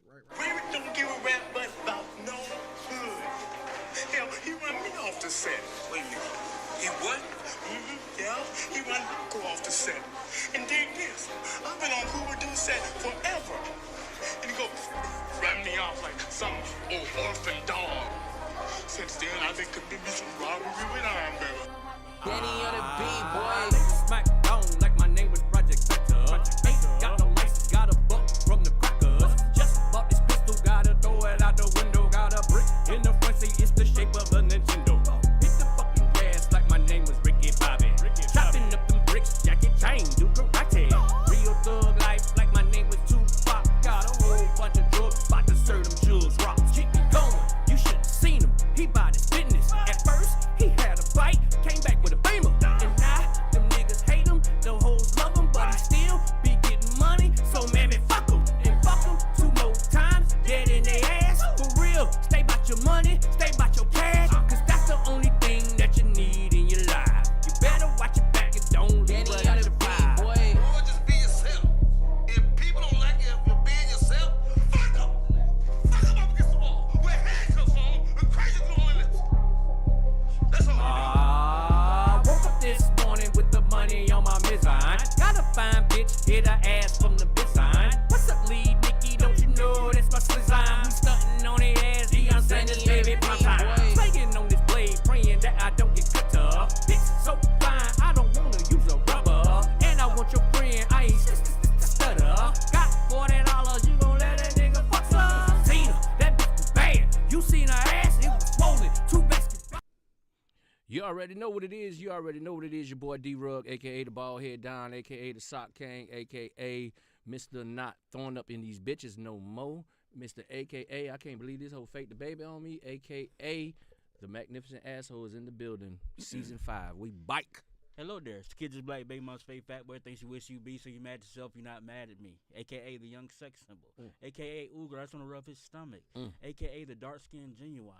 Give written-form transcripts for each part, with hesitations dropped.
Baby don't give a rap but about no hood. Hell, he run me off the set. Wait a minute. He what? Yeah, he run go off the set. And dig this, I've been on Hoover Do set forever. And he go run me off like some old orphan dog. Since then, I've been committing some robbery with iron, baby. Danny on the beat, boy. Smack down like my name was Project Vector. Ain't got no license, got a buck from the crackers. Just bought this pistol, gotta throw it out the window. Got a brick in the front seat, it's the shape of a Nintendo. Hit the fucking gas like my name was Ricky Bobby. Chopping up them bricks, jacket chain, do karate. Real thug life like my name was Tupac. Got a whole bunch of drugs, about to serve them jewels rocks. Keep it going, you should've seen him. He bought his business. At first, he had a bike, came back with a Beamer. And now, them niggas hate him, the hoes love him, but he still be getting money. So man, fuck him, and fuck him 2 more times, dead in their ass. For real, stay about your money, stay about your cash, cause that's the only thing that you need in your life. You better watch your back and don't leave Danny it on out the your beat, vibe. boy. Or just be yourself. If people don't like you for being yourself, fuck them. Fuck them up against the wall. With handcuffs on and crazy blue lips. That's all I Woke up this morning with the money on my mizine. Got a fine bitch, hit her ass from the bitch sign. What's up, lead Nikki? Don't you know that's my slizine? We stunting on their ass, Deion Sanders, baby, prime time. Playing on this blade, praying that I don't get cut up. Bitch so fine, I don't wanna use a rubber. And I want your friend, I ain't stutter. Got $40, you gon' let that nigga fuck some. Seen her, that bitch was bad. You seen her ass, it was swollen. 2 baskets. You already know what it is. You already know what it is. Your boy D-Rug, a.k.a. the Bald Head Don, a.k.a. the Sock King, a.k.a. Mr. Not Throwing Up in These Bitches No More. Mr. a.k.a. I can't believe this whole fake the baby on me, a.k.a. the Magnificent Asshole is in the building. Season 5. We bike. Hello there, it's the kid Jus'Black, baby mom's fake fat boy, thinks you wish you be, so you mad at yourself, you're not mad at me. AKA the young sex symbol. AKA Uger, I just want to rub his stomach. AKA the dark skinned genuine.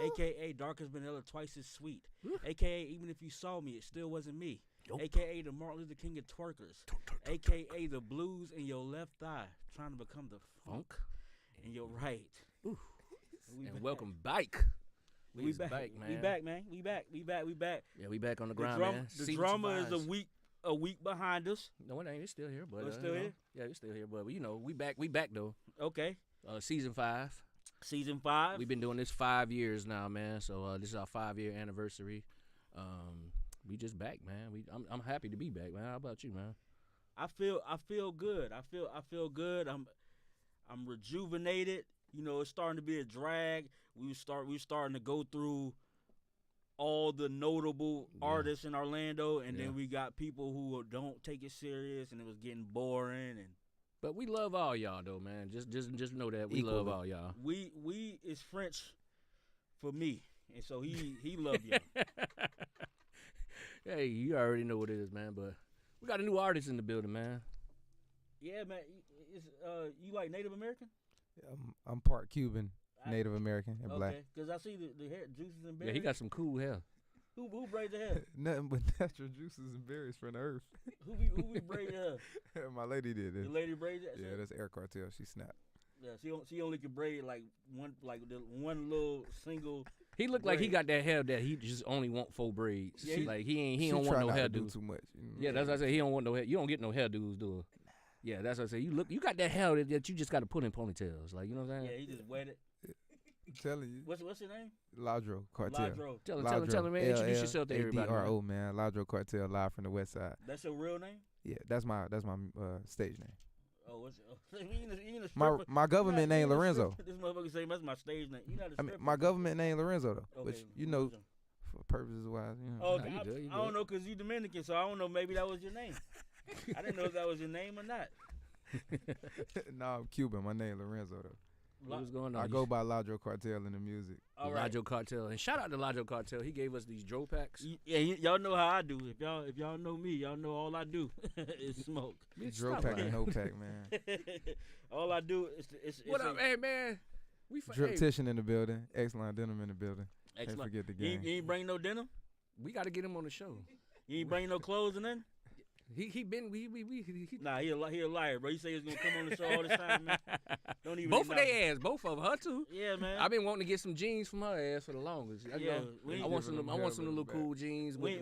AKA dark as vanilla, twice as sweet. AKA even if you saw me, it still wasn't me. AKA the Martin Luther King of twerkers. AKA the blues in your left thigh, trying to become the funk in your right. And welcome bike. We back, man. We back, man. We back. Yeah, we back on the grind, man. The drama is a week behind us. No, it ain't. It's still here, but it's still here. Yeah, it's still here, but we back. We back though. Okay. Season 5. Season 5. We've been doing this 5 years now, man. So this is our 5-year anniversary. We just back, man. I'm happy to be back, man. How about you, man? I feel good. I feel good. I'm rejuvenated. You know, it's starting to be a drag. We starting to go through all the notable artists in Orlando, and then we got people who don't take it serious, and it was getting boring. But we love all y'all though, man. Just know that we love all y'all. We is French for me, and so he love y'all. Hey, you already know what it is, man. But we got a new artist in the building, man. Yeah, man. You like Native American? I'm part Cuban, Native American, and black. Okay, because I see the hair juices and berries. Yeah, he got some cool hair. Who braids the hair? Nothing but natural juices and berries from the earth. Who be braiding the hair? My lady did it. The lady braids it? Yeah, that's Air Cartel. She snapped. Yeah, she only can braid like one little single. He looked like he got that hair that he just only want 4 braids. Yeah, like he don't want no hairdo. Too much. Yeah, that's what I say. He don't want no hair. You don't get no hairdos, do it. Yeah, that's what I say. You got that hair that you just got to put in ponytails, like you know what I'm saying? Yeah, he just wet it. I'm telling you. What's your name? Ladro Cartel. Ladro. Tell him, man. Introduce yourself to everybody. LADRO, man. Ladro Cartel, live from the West Side. That's your real name? Yeah, that's my stage name. Oh, what's your, my government name Lorenzo. This motherfucker say that's my stage name. You not a stripper. My government name Lorenzo though, okay, which you know, for purposes wise, you know. Oh, nah, you good. I don't know because you Dominican, so I don't know. Maybe that was your name. I didn't know if that was your name or not. No, I'm Cuban. My name Lorenzo though. What's going on? I go by Ladro Cartel in the music. All right. Ladro Cartel, and shout out to Ladro Cartel. He gave us these Dro packs. Yeah, y'all know how I do. If y'all know me, y'all know all I do is smoke. Dro pack and no pack, man. All I do is what up, hey man? We Driptician in the building. X-Line Denim in the building. Excellent. Can't forget the game. You ain't bring no denim? We got to get him on the show. You ain't bring no clothes and then? He been Nah, he a liar, bro. You say he's gonna come on the show all the time, man. Don't even. both of their ass, both of her too. Yeah, man. I've been wanting to get some jeans from her ass for the longest. Yeah, I want some little cool jeans. We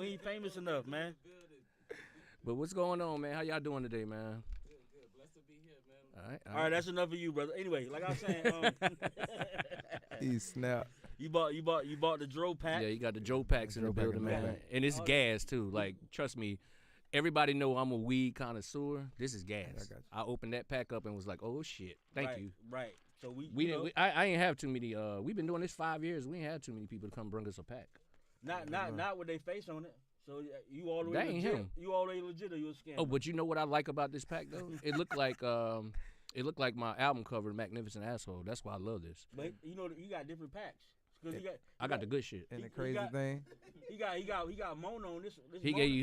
ain't famous enough, man. But what's going on, man? How y'all doing today, man? Good. Blessed to be here, man. All All right, that's enough of you, brother. Anyway, like I was saying, He snapped. you bought the Dro pack. Yeah, you got the Joe Packs in the Joe Pack building, in the man. back. And it's gas too. Like, trust me, everybody know I'm a weed connoisseur. This is gas. I got you. I opened that pack up and was like, oh shit, thank Right, you. Right. So We you didn't. know, I ain't have too many. We've been doing this 5 years. We ain't had too many people to come bring us a pack. not with their face on it. So you all the way That ain't legit. him. You all the way legit, or you a scammer? Oh, but you know what I like about this pack though? It looked like my album cover, Magnificent Asshole. That's why I love this. But you know you got different packs. Cause I got the good shit. And the He crazy got- thing, he got Mona on this. He Mona. gave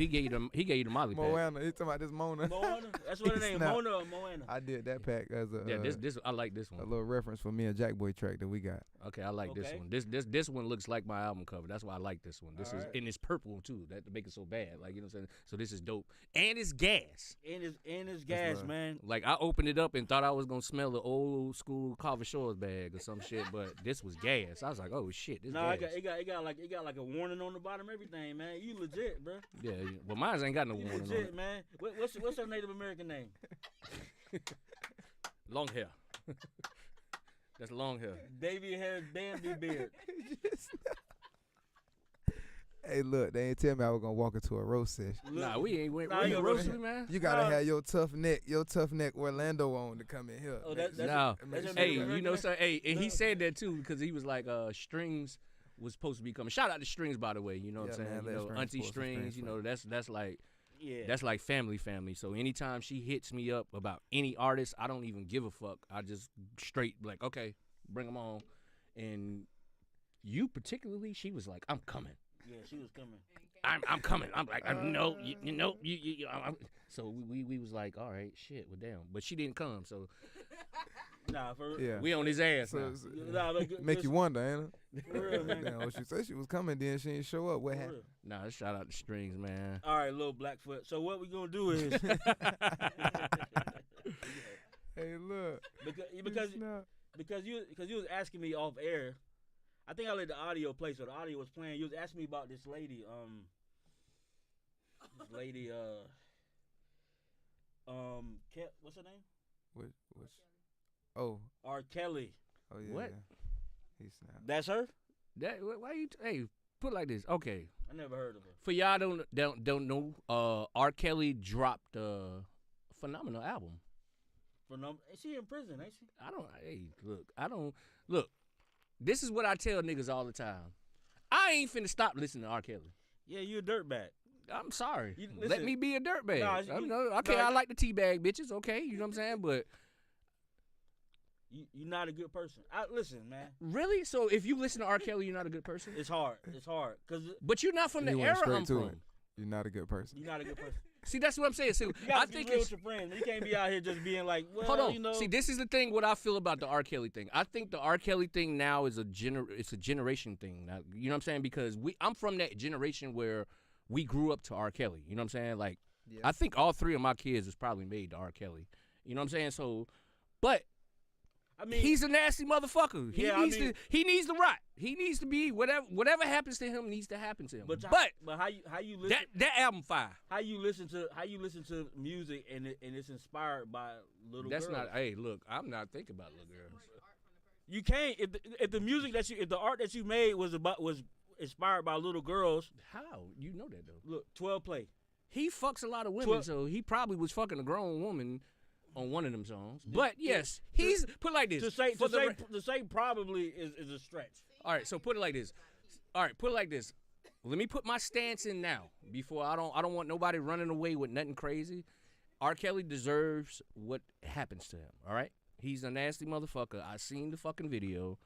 you the Molly pack. Moana. He talking about this Mona. Moana. That's what her name. Snapped. Mona or Moana. I did that pack as a Yeah, this I like this a one. little reference for me and Jack Boy track that we got. Okay, I like this Okay. one. This one looks like my album cover. That's why I like this one. This is Alright. and it's purple too. That to make it so bad. Like, you know what I'm saying? So this is dope. And it's gas. And his gas, love. man. Like, I opened it up and thought I was gonna smell the old school Carver Shores bag or some shit, but this was gas. I was like, oh shit, this No, gas. it got like a warning on the bottom, everything, man. You legit, bro. Yeah, well, mine ain't got no You warning on legit, it. man. What's her Native American name? Long hair. That's long hair. Davy has Bambi beard. Hey, look, they ain't tell me I was gonna walk into a roast session. Nah, we ain't went Nah, we you roasted, really- man. You gotta have your tough neck Orlando on to come in here. Oh, that's No. that's your Hey, Native you American know, name? so hey, and he said that too because he was like, Strings was supposed to be coming. Shout out to Strings, by the way. You know what I'm Yeah, saying? man, You let know, Strings Auntie pull some Strings. strings You for know, that's like Yeah. that's like family. So anytime she hits me up about any artist, I don't even give a fuck. I just straight like, okay, bring them on. And you particularly, she was like, I'm coming. Yeah, she was coming. I'm coming. I'm like, no, you know, so we was like, all right, shit, well, damn. But she didn't come, so Nah, for Yeah. we on his ass So now. it's- Nah, but make you wonder, ain't it? For real, man. Damn, well, she said she was coming, then she didn't show up. What For happened? real. Nah, shout out to Strings, man. All right, little Blackfoot. So what we gonna do is Hey, look. because you was asking me off air. I think I let the audio play, so the audio was playing. You was asking me about this lady. What's her name? Which, oh, R. Kelly. oh yeah. What? Yeah. He snapped. That's her. Why you? Hey, put it like this. Okay, I never heard of her. for y'all don't know, R. Kelly dropped a phenomenal album. Is she in prison? Ain't she? I don't look. This is what I tell niggas all the time. I ain't finna stop listening to R. Kelly. Yeah, you a dirtbag. I'm sorry. Listen, Let me be a dirtbag. Nah, Okay, nah, I like the teabag bitches. Okay, you know what I'm saying? But You're not a good person. Listen, man. really, so if you listen to R. Kelly, you're not a good person. It's hard. Cause But you're not from the He went era straight I'm to from. it. You're not a good person. you're not a good person. See, that's what I'm saying. So You I gotta think be real it's. with your friends. You can't be out here just being like, well, Hold on. you know. See, this is the thing. What I feel about the R. Kelly thing. I think the R. Kelly thing now is it's a generation thing. Now, you know what I'm saying? Because I'm from that generation where we grew up to R. Kelly. You know what I'm saying? Like, Yeah. I think all three of my kids was probably made to R. Kelly. You know what I'm saying? So, but I mean, he's a nasty motherfucker. He Yeah, needs I mean- he needs to rot. He needs to be whatever happens to him needs to happen to him. but how you listen? that album fire. How you listen to music and it's inspired by little That's girls. not. Hey, look, I'm not thinking about little girls. You can't if the music if the art that you made was inspired by little girls. How you know that though? Look, 12 play. He fucks a lot of women, 12 so he probably was fucking a grown woman on one of them songs. But yes, he's put it like this. To say For the to say probably is a stretch. all right, so put it like this. All right, put it like this. Let me put my stance in now before I don't want nobody running away with nothing crazy. R. Kelly deserves what happens to him. All right, he's a nasty motherfucker. I seen the fucking video.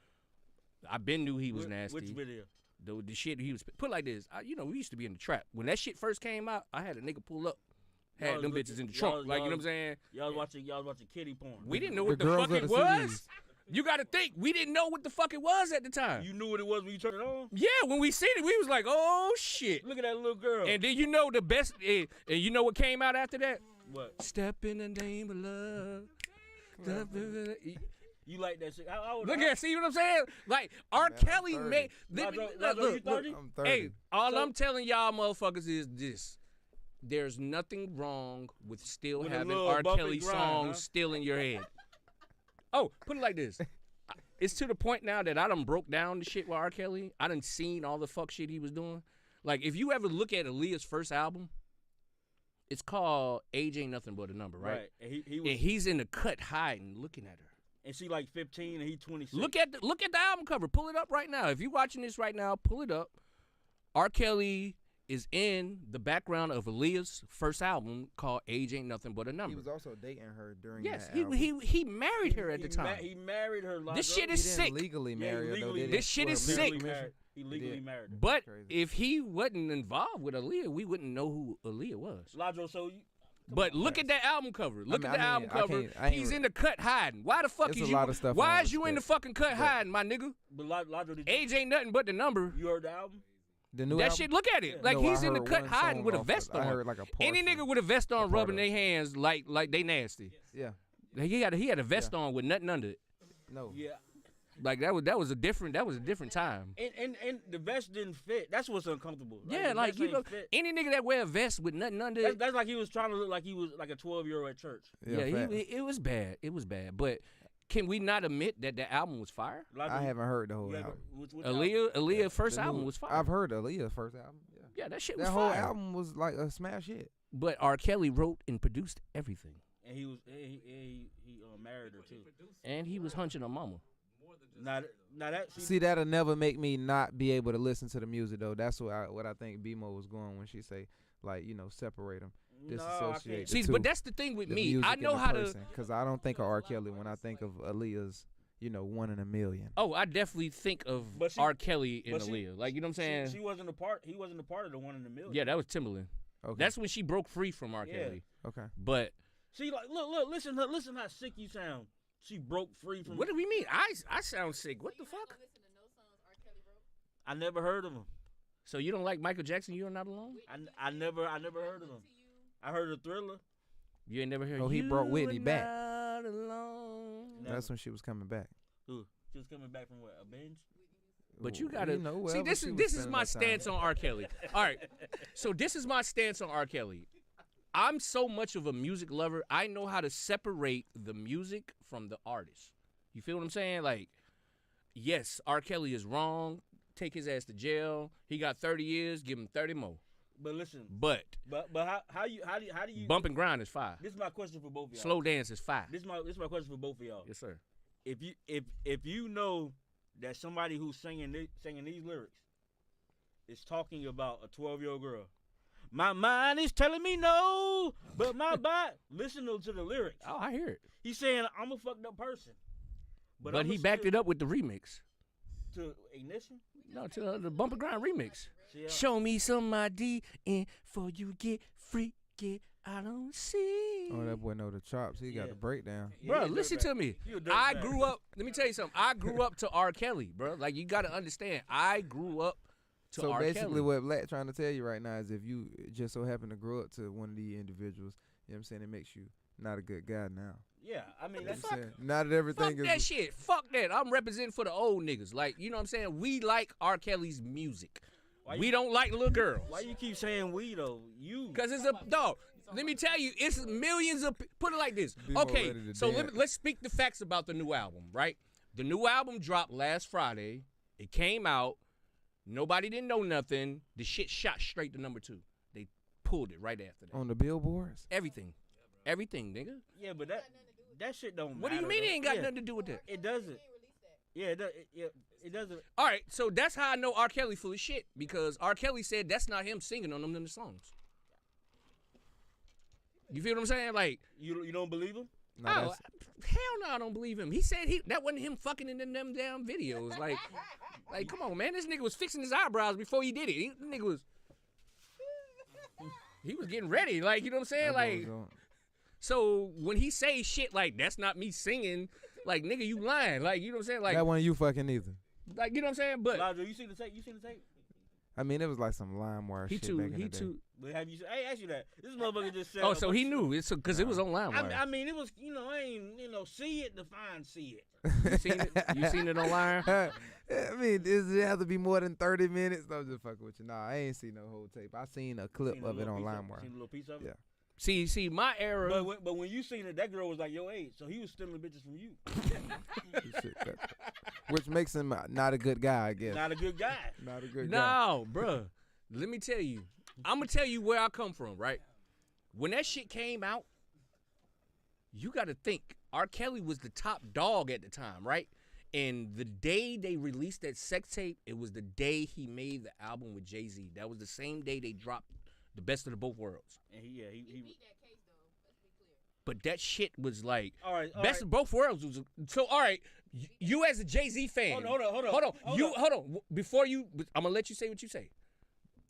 I been knew he was nasty. Which video? The shit he was put like this. We used to be in the trap when that shit first came out. I had a nigga pull up, had Y'all them was bitches in the y'all- trunk, like you know y'all- what I'm saying. Y'all was watching kitty porn. We didn't know The what the girls fuck of it the was. CDs. You got to think, we didn't know what the fuck it was at the time. You knew what it was when you turned it on? Yeah, when we seen it, we was like, oh, shit. Look at that little girl. And then you know the best, and you know what came out after that? What? Step in the name of love. You like that shit? Look at, see what I'm saying? Like, R. Kelly made, Lonzo, look, you 30? I'm 30. hey, all I'm telling y'all motherfuckers is this. There's nothing wrong with still With a having little R. bump Kelly and grind, songs huh? still in your head. Oh, put it like this. It's to the point now that I done broke down the shit with R. Kelly. I done seen all the fuck shit he was doing. Like, if you ever look at Aaliyah's first album, it's called Age Ain't Nothing But a Number, right? And he was, And he's in the cut hiding, looking at her. and she like 15 and he 26. Look at the album cover. Pull it up right now. If you're watching this right now, pull it up. R. Kelly is in the background of Aaliyah's first album called Age Ain't Nothing But a Number. He was also dating her during Yes, that album. he married her at the time. He married her. Lonzo. This shit He is didn't sick. legally Yeah, marry her, though, legally- did he? This shit With is her sick. permission? He legally did. married her. But Crazy. if he wasn't involved with Aaliyah, we wouldn't know who Aaliyah was. Lonzo, so you. But look at that album cover. Look mean, at the I album mean, I cover. can't- I ain't He's re- in the cut hiding. Why the fuck It's is a you? lot of stuff I Why don't is you in the respect. fucking cut hiding, my nigga? But Lonzo, did you, Age ain't nothing but the number. you heard the album? The new That album? shit, look at it. Like No, he's I in the heard cut one hiding song with a off vest of- I on. heard like a Any portion. nigga with a vest on part rubbing of their hands like they nasty. Yeah. He had a vest on with nothing under it. No. Yeah. Like that was a different time. And the vest didn't fit. That's what's uncomfortable. Yeah, the like vest you ain't know, fit. any nigga that wear a vest with nothing under it. That's like he was trying to look like he was like a 12-year-old at church. Yeah, facts. it was bad. It was bad. But can we not admit that the album was fire? Lonzo, I haven't heard the whole you ever- album. which album? Aaliyah's first The album new- was fire. I've heard Aaliyah's first album. Yeah. Yeah, that shit That was whole fire. album was like a smash hit. But R. Kelly wrote and produced everything, And he married her too. and he was hunching her mama. Now that See, that'll never make me not be able to listen to the music, though. That's what I think BMO was going when she say, like, you know, separate them, disassociate. See, but that's the thing with me. I know how to. Because I don't think of R. Kelly when I think of Aaliyah's, you know, 1 in a million. Oh, I definitely think of But she- R. Kelly and but she- Aaliyah. Like, you know what I'm saying? She wasn't a part. He wasn't a part of the 1 in a million. Yeah, that was Timberland. Okay. That's when she broke free from R. Yeah. Kelly. Okay. But See, like, look, listen how sick you sound. She broke free from. what do we mean? I sound sick. What the fuck? I never heard of him. So you don't like Michael Jackson? You're not alone. I never heard of him. I heard of Thriller. You ain't never heard. Oh, he brought Whitney You are back. not alone. Never. That's when she was coming back. Who? She was coming back from what? A binge? But you gotta know, see. wherever This she was is spending my her time. stance on R. Kelly. All right. So this is my stance on R. Kelly. I'm so much of a music lover. I know how to separate the music from the artist. You feel what I'm saying? Like, yes, R. Kelly is wrong. Take his ass to jail. He got 30 years. Give him 30 more. But listen. But But how do you? bump and grind is fire. This is my question for both of y'all. Slow dance is fire. This is my question for both of y'all. Yes, sir. If you know that somebody who's singing these lyrics is talking about a 12-year-old girl, my mind is telling me no, but my body listen to the lyrics. Oh, I hear it. He's saying I'm a fucked up person, But he backed it up with the remix. to Ignition. No, to the bump and grind remix. See, Show me some ID and before you get free, get out on the scene. Oh, that boy know the chops. He got Yeah. the breakdown. Bro, he a listen dirtbag. to me. He a dirtbag. I grew up. Let me tell you something. I grew up to R. Kelly, bro. Like you gotta understand. I grew up to So R. basically, Kelly. what Black trying to tell you right now is if you just so happen to grow up to one of these individuals, you know what I'm saying, it makes you not a good guy now. Yeah, I mean You know that's what I'm saying? Not that everything Fuck is. that shit. Fuck that. I'm representing for the old niggas. Like you know what I'm saying. We like R. Kelly's music. Why We you- don't like little girls. why you keep saying we though. You Cause it's a dog. Let me tell you, it's millions of. Put it like this. Be more Okay, ready to so dance. let's speak the facts about the new album, right? The new album dropped last Friday. It came out. Nobody didn't know nothing. The shit shot straight to #2. They pulled it right after that. On the billboards? Everything, nigga. yeah, but that shit don't. What do you matter, mean it though. ain't got Yeah, nothing to do with that? It doesn't. Yeah, it doesn't. All right, so that's how I know R. Kelly full of shit because R. Kelly said that's not him singing on them songs. You feel what I'm saying? Like, You don't believe him? No, oh, that's- hell no, I don't believe him. He said that wasn't him fucking in them damn videos. Like, come on, man. This nigga was fixing his eyebrows before he did it. He was getting ready. Like, you know what I'm saying? that boy Like, was on- so when he say shit like that's not me singing, Like, nigga, you lying. Like, you know what I'm saying? Like, that wasn't you fucking either. like, you know what I'm saying? But Lonzo, you seen the tape? You seen the tape? I mean, it was like some LimeWire shit back in the day. But have you? I asked you that. This motherfucker just said. Oh, so he knew it's because it was on LimeWire. I mean, it was. I ain't. See it, define see it. You seen it? You seen it on LimeWire? I mean, does it have to be more than 30 minutes? No, I'm just fucking with you. Nah, I ain't seen no whole tape. I seen a clip of it on LimeWire. Seen a little piece of it. Yeah. See, my era. But when you seen it, that girl was like your age, so he was stealing bitches from you. Which makes him not a good guy, I guess. Not a good guy. Not a good guy. No, bruh. Let me tell you. I'm going to tell you where I come from, right? When that shit came out, you got to think. R. Kelly was the top dog at the time, right? And the day they released that sex tape, it was the day he made the album with Jay-Z. That was the same day they dropped The Best of the Both Worlds. And he beat that case, though. Let's be clear. But that shit was like, all right, Best of Both Worlds was, so all right, you as a Jay-Z fan. Hold on. Hold on. Before you, I'm going to let you say what you say.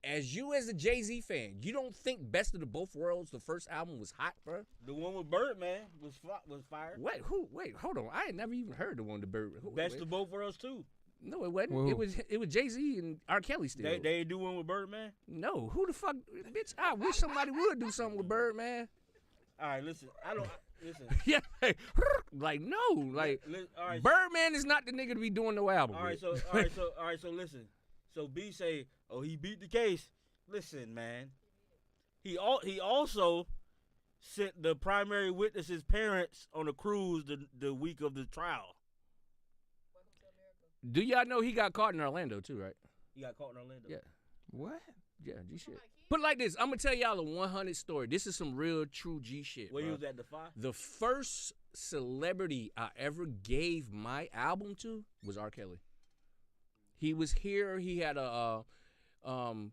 As you as a Jay-Z fan, you don't think Best of the Both Worlds, the first album, was hot, bro? The one with Birdman was fire. Wait, hold on. I had never even heard the one with Bird. Best of Both Worlds too. No, it wasn't. Whoa. It was Jay-Z and R. Kelly still. They do one with Birdman? No, who the fuck, bitch? I wish somebody would do something with Birdman. All right, listen. Listen. Yeah, like no, like all right, Birdman is not the nigga to be doing no album. All right, so listen. So B say, oh, he beat the case. Listen, man. He also sent the primary witness's parents on a cruise the week of the trial. Do y'all know he got caught in Orlando too, right? He got caught in Orlando. Yeah. What? Yeah, G shit. Put it like this, I'm gonna tell y'all a 100 story. This is some real true G shit. Where bro. he was at the fire? The first celebrity I ever gave my album to was R. Kelly. He was here. He had a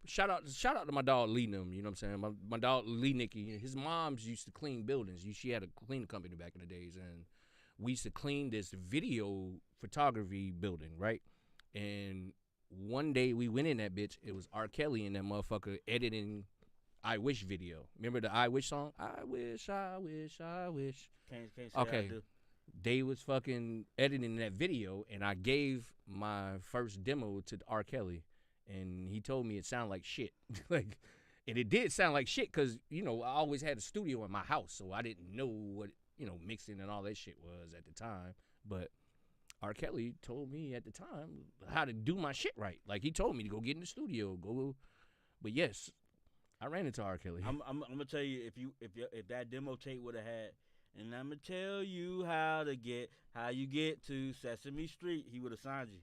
shout out to my dog Lee Nim, you know what I'm saying? My dog Lee Nicky. His mom's used to clean buildings. She had a cleaning company back in the days, and we used to clean this video photography building, right? And one day we went in that bitch. It was R. Kelly and that motherfucker editing I Wish video. Remember the I Wish song? I wish. Can't say okay. I do. They was fucking editing that video, and I gave my first demo to R. Kelly, and he told me it sounded like shit. And it did sound like shit because, I always had a studio in my house, so I didn't know what, mixing and all that shit was at the time. But R. Kelly told me at the time how to do my shit right. Like, he told me to go get in the studio, But yes, I ran into R. Kelly. I'm gonna tell you if that demo tape would have had, and I'm gonna tell you how you get to Sesame Street, he would have signed you.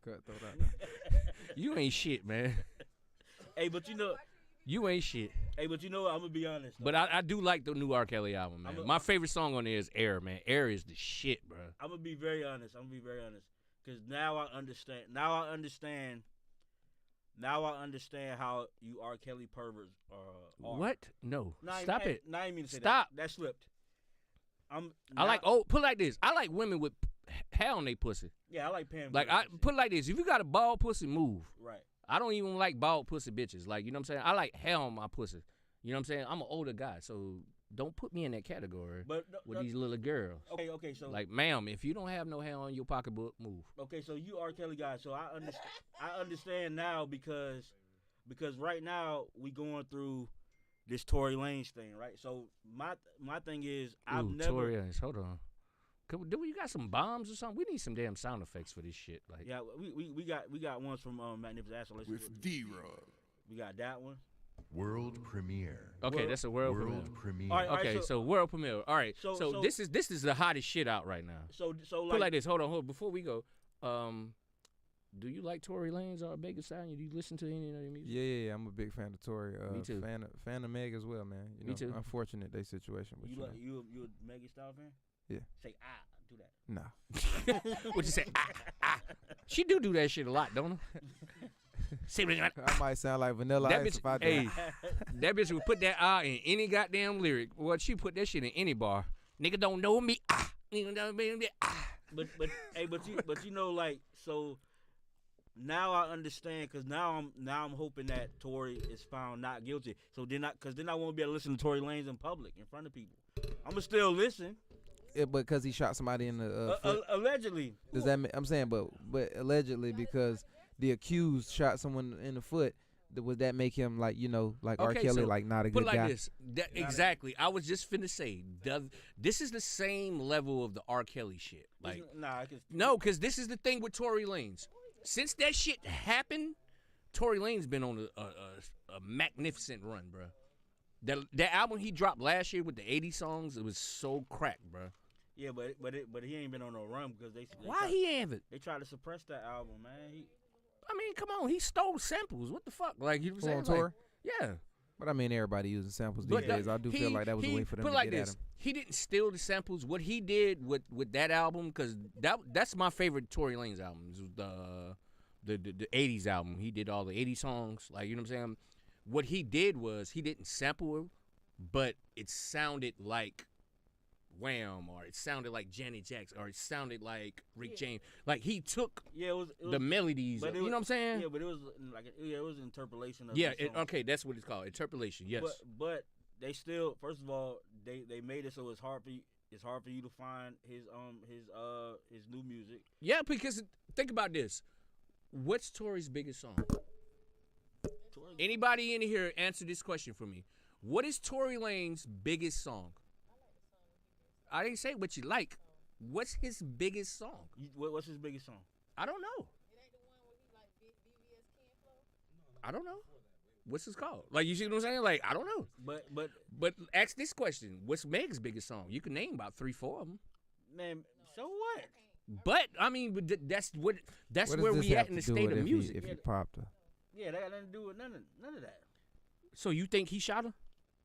Cutthroat out there. You ain't shit, man. Hey, but You ain't shit. Hey, but I'm gonna be honest. But I do like the new R. Kelly album, man. My favorite song on there is Air, man. Air is the shit, bro. I'm gonna be very honest. Because now I understand. Now I understand how you R. Kelly perverts are. What? No. Stop it. Now I didn't mean to say Stop. That slipped. Put it like this. I like women with hair on they pussy. Yeah, I like Pam. Like, put it like this. If you got a bald pussy, move. Right. I don't even like bald pussy bitches. Like, you know what I'm saying? I like hair on my pussy. You know what I'm saying? I'm an older guy, so don't put me in that category with these little girls. Okay, so like, ma'am, if you don't have no hair on your pocketbook, move. Okay, so you R. Kelly guy, so I understand now because right now we going through this Tory Lanez thing, right? So my thing is Tory Lanez, hold on. You got some bombs or something? We need some damn sound effects for this shit. Like, yeah, we got ones from Magnificent Asshole. With D-Rod. We got that one. World premiere. Okay, that's a world premiere. All right, so world premiere. All right, so this is the hottest shit out right now. So put like this. Hold on. Before we go, do you like Tory Lanez or Megan Thee Stallion? Do you listen to any of their music? Yeah. I'm a big fan of Tory. Me too. Fan of Meg as well, man. Me too. Unfortunate they situation. But you a Megan Thee Stallion fan? Yeah. Say do that. Nah. What you say? She do that shit a lot, don't her? I might sound like Vanilla that Ice bitch, if I do. Hey, that bitch would put that in any goddamn lyric. Well, she put that shit in any bar. Nigga don't know me. Nigga don't know me. But you know, like, so Now I understand, cause now I'm hoping that Tory is found not guilty. So then I won't be able to listen to Tory Lanez in public in front of people. I'ma still listen. Yeah, but because he shot somebody in the foot. Allegedly. Does that I'm saying, but allegedly because the accused shot someone in the foot, would that make him like like R. Kelly, so like not a put good like guy? this. Exactly. I was just finna say, this is the same level of the R. Kelly shit. Like, no, because this is the thing with Tory Lanez. Since that shit happened, Tory Lanez been on a magnificent run, bro. That album he dropped last year with the 80 songs, it was so crack, bro. Yeah, but he ain't been on no run because they Why he haven't? They tried to suppress that album, man. I mean, come on, he stole samples. What the fuck? Like, you know what I'm on saying? tour? Like, yeah. But I mean, everybody using samples these days. I do feel like that was a way for them to like get this. at him. He didn't steal the samples. What he did with that album, because that's my favorite Tory Lanez album. The 80s album. He did all the 80 songs. Like, you know what I'm saying? What he did was he didn't sample it, but it sounded like Wham, or it sounded like Janet Jackson, or it sounded like Rick James. Like, he took it was the melodies. You know what I'm saying? Yeah, but it was like it was an interpolation of okay, that's what it's called. Interpolation, yes. But they still, first of all, they made it so it's hard for you to find his new music. Yeah, because think about this. What's Tory's biggest song? Anybody in here answer this question for me? What is Tory Lanez's biggest song? I didn't say what you like. What's his biggest song? What's his biggest song? I don't know. I don't know. What's this called? Like, you see what I'm saying? Like, I don't know. But ask this question. What's Meg's biggest song? You can name about 3-4 of them. Man, so what? But I mean, that's where we at in the state of music. If he popped her. Yeah, that got nothing to do with none of that. So you think he shot her?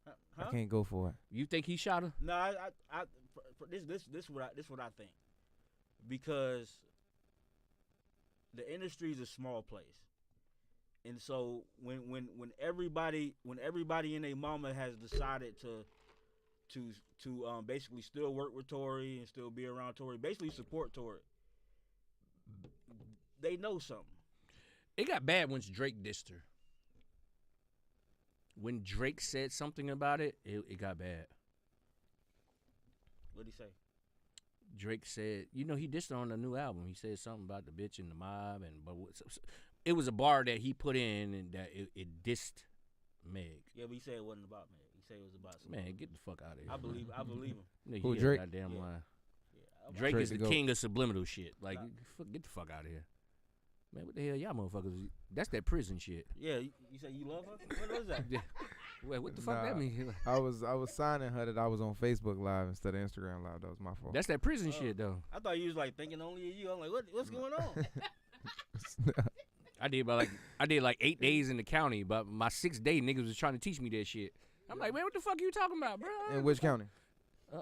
Huh? I can't go for it. You think he shot her? No, this what I think. Because the industry is a small place. And so when everybody in their mama has decided to basically still work with Tory and still be around Tory, basically support Tory, they know something. It got bad once Drake dissed her. When Drake said something about it, it got bad. What'd he say? Drake said, he dissed her on the new album. He said something about the bitch and the mob, but it was a bar that he put in and that it dissed Meg. Yeah, but he said it wasn't about Meg. He said it was about something. Man, get the fuck out of here. I believe him. Who, Drake? Goddamn line. Yeah, Drake is the king of subliminal shit. Like, get the fuck out of here. Man, what the hell y'all motherfuckers? That's that prison shit. Yeah, you say you love her? What is that? Wait, what the fuck that mean? I was signing her that I was on Facebook Live instead of Instagram Live. That was my fault. That's that prison shit though. I thought you was like thinking only of you. I'm like, what's going on? I did like 8 days in the county, but my 6th day niggas was trying to teach me that shit. I'm like, man, what the fuck are you talking about, bro? In which county?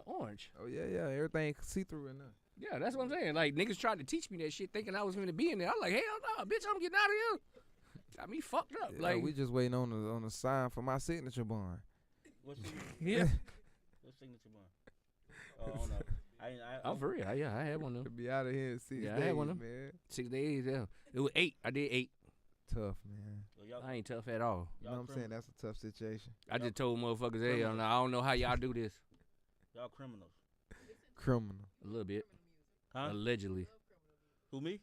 Orange. Oh yeah, everything see through in there. Yeah, that's what I'm saying. Like, niggas tried to teach me that shit thinking I was going to be in there. I'm like, hell no, bitch, I'm getting out of here. Got me fucked up. Yeah, like, we just waiting on the sign for my signature bond. What signature? Yeah. What signature bond? Oh, no. I'm for real. Yeah, I had one of them. To be out of here in 6 days, I had one of them. man. 6 days, yeah. It was 8. I did 8. Tough, man. I ain't tough at all. You know what I'm saying? That's a tough situation. I just told motherfuckers, hey, I don't know how y'all do this. Y'all criminals. Criminal. A little bit. Huh? Allegedly. Who, me?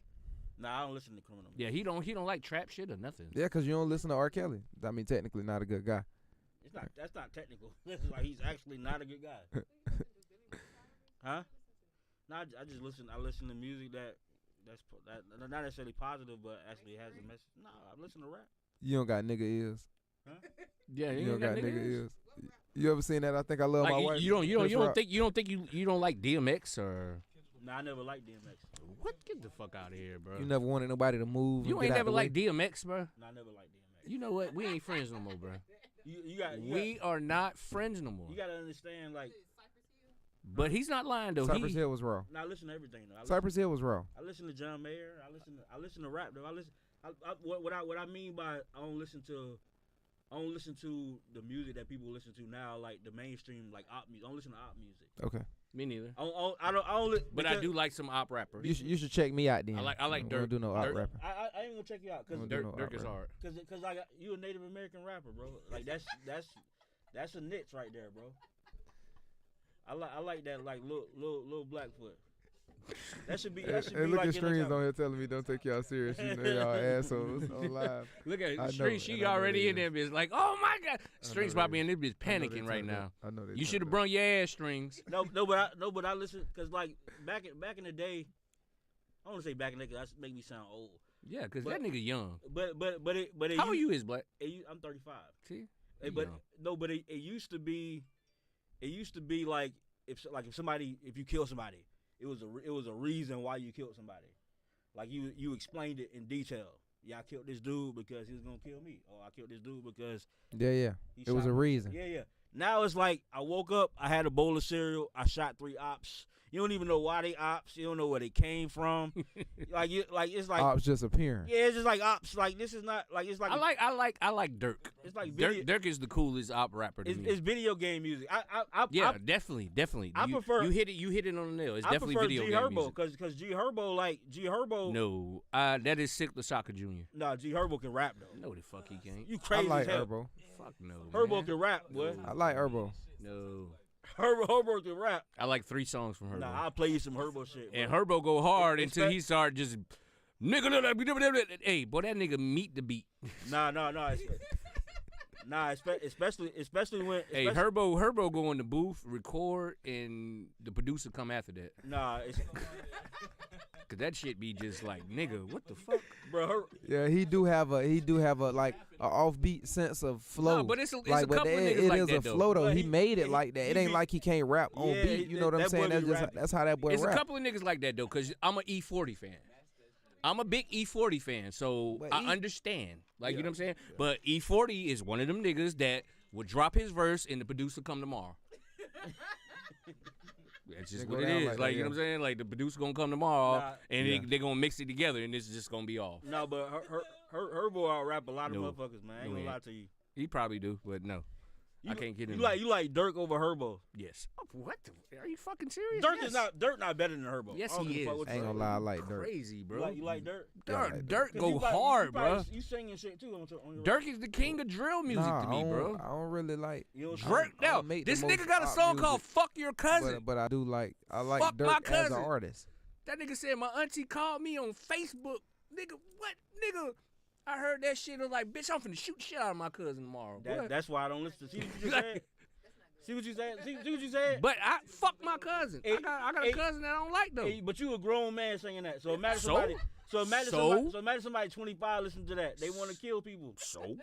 Nah, I don't listen to criminal music. Yeah, he don't like trap shit or nothing. Yeah, because you don't listen to R. Kelly. I mean, technically not a good guy. That's not technical. It's like he's actually not a good guy. Huh? No, I just listen. I listen to music that's not necessarily positive, but actually has a message. No, I listen to rap. You don't got nigga ears. Huh? Yeah, you don't got nigga ears. You ever seen that? I think I love like, my wife. You don't think you don't like DMX or? Nah, I never liked DMX. What? Get the fuck out of here, bro. You never wanted nobody to move. You ain't never liked DMX, bro. Nah, I never liked DMX. You know what? We ain't friends no more, bro. We are not friends no more. You gotta understand, like. But he's not lying though. Cypress Hill was raw. Nah, I listen to everything though. Cypress Hill was raw. I listen to John Mayer. I listen to rap though. What I mean by I don't listen to the music that people listen to now, like the mainstream, like op music. I don't listen to op music. Okay. Me neither. I don't. But I do like some op rappers. You should check me out then. I like Dirt. Don't do no op rapper. I ain't gonna check you out, cause Dirk is hard. Cause I got you a Native American rapper, bro. Like that's a niche right there, bro. I like that like little Blackfoot. That should be Hey, look like at Streams on here telling me don't take y'all serious. You know y'all assholes on live. Look at I Stream. know, She and I know already they in there, bitch. Like, oh my god. Strings they probably is. in this bitch I know they panicking right turned now. up. I know they You should have turned brung your ass, Strings. No, but I listen, cause like back in the day, I want to say back in the day, 'cause that make me sound old. Yeah, because But- that nigga young. But it How old you is, Black? I'm 35. See? But it used to be like if you kill somebody, it was a reason why you killed somebody. Like you explained it in detail. Yeah, I killed this dude because he was gonna kill me, or I killed this dude because Yeah. he It was shot a me. reason. Yeah. Now it's like I woke up, I had a bowl of cereal, I shot 3 ops. You don't even know why they ops. You don't know where they came from. It's like Ops just appearing. yeah, it's just like ops. Like this is not like it's like I like Dirk. it's like video, Dirk is the coolest op rapper to me. it's video game music. Yeah, I definitely. I prefer- you hit it on the nail. It's I definitely prefer video G game Herbo music. because G Herbo. No, that is Sick the Soccer Jr. Nah, G Herbo can rap though. No, the fuck he can't. You I crazy like as hell. Herbo. Fuck no. Herbo man. can rap, boy. I like Herbo. No, Herbo can rap. I like 3 songs from Herbo. Nah, I'll play you some Herbo shit. Bro. And Herbo go hard It's until fa- he start just nigga. Hey, boy, that nigga meet the beat. Nah. Especially when. Hey, Herbo go in the booth, record, and the producer come after that. Nah, it's, Cause that shit be just like, nigga, what the fuck? bro. Yeah, he do have a like a offbeat sense of flow. No, but it's a like, but couple of niggas it like is that, a though. flow though. But He made it like that. It he ain't be- like he can't rap on Yeah, beat. You know what I'm that saying? boy That's be just rapping. that's how that boy It's rap. a couple of niggas like that though, cause I'm an E40 fan. I'm a big E40 fan, so But I understand. Like, you know what I'm saying? But E40 is one of them niggas that would drop his verse and the producer come tomorrow. That's just They what go it down is. like Like, that, you know yeah. what I'm saying? Like, the producer gonna come tomorrow Nah. and Yeah. they gonna mix it together and this is just gonna be off. No, but Herbo out rap a lot of No. motherfuckers, man. I ain't No, gonna he lie ain't. to you. He probably do, but no. I can't get in. You like Dirk over Herbo. Yes. What? Are you fucking serious? Dirk Yes. is not better than Herbo. Yes, I don't he give a fuck is. what I ain't you gonna say. lie, I like Dirk. Crazy, bro. You like Dirk? Yeah, I like Dirk. Dirk 'Cause go you probably- hard, you bro. probably- You singing shit too on your Dirk is the king of drill music Nah, to me, bro. I don't really like. You don't Drake. I Now, don't make the this most nigga got a pop song called music, "Fuck Your Cousin." But I like Fuck Dirk my as an cousin. artist. That nigga said my auntie called me on Facebook. Nigga, what? Nigga, I heard that shit. I was like, bitch, I'm finna shoot shit out of my cousin tomorrow. What? That's why I don't listen to. See what you just said? See what you said? See what you said? But I fuck my cousin. Hey, I got a hey, cousin that I don't like though. Hey, but you a grown man saying that. So imagine So? somebody. So So? imagine somebody 25 listening to that. They want to kill people. So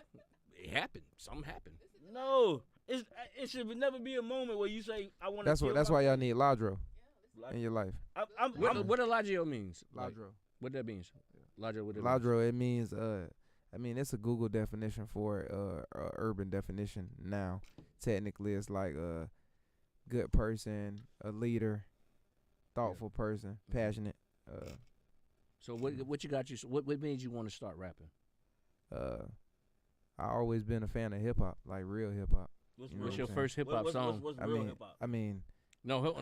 it happened. Something happened. No, it should never be a moment where you say I want to. That's why y'all need Ladro in your life. I'm What Elagio means? Like, Ladro. what that means? Ladro. What that means? Ladro. It means it's a Google definition for urban definition now. Technically, it's like a good person, a leader, thoughtful person, passionate. So what you got? What made you want to start rapping? I always been a fan of hip hop, like real hip hop. What's your first hip hop song? What's I real mean, hip hop? I mean, No,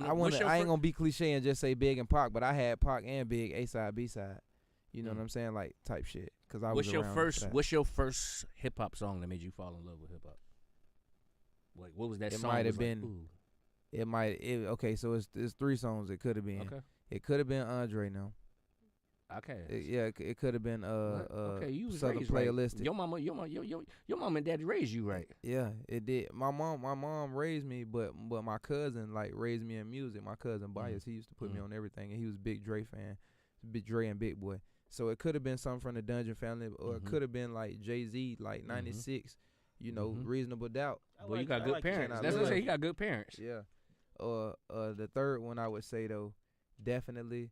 I ain't gonna be cliche and just say Big and Pac, but I had Pac and Big A side, B side. You know what I'm saying, like type shit. Cause I was What's your around first? for that. What's your first hip hop song that made you fall in love with hip hop? Like, what was that It song? might have was like, been- ooh. Okay, so it's 3 songs. It could have been. Okay. It could have been Andre now. Okay. It could have been okay, you was Southern raised right. Playalistic. Your mom and daddy raised you right. Yeah, it did. My mom raised me, but my cousin like raised me in music. My cousin Bias, he used to put me on everything, and he was a big Dre fan, big Dre and Big Boy. So it could have been something from the Dungeon family, or it could have been like Jay-Z, like '96. You know, Reasonable Doubt. Well, you got good parents. That's what I say. You got good parents. Yeah. The third one I would say though, definitely.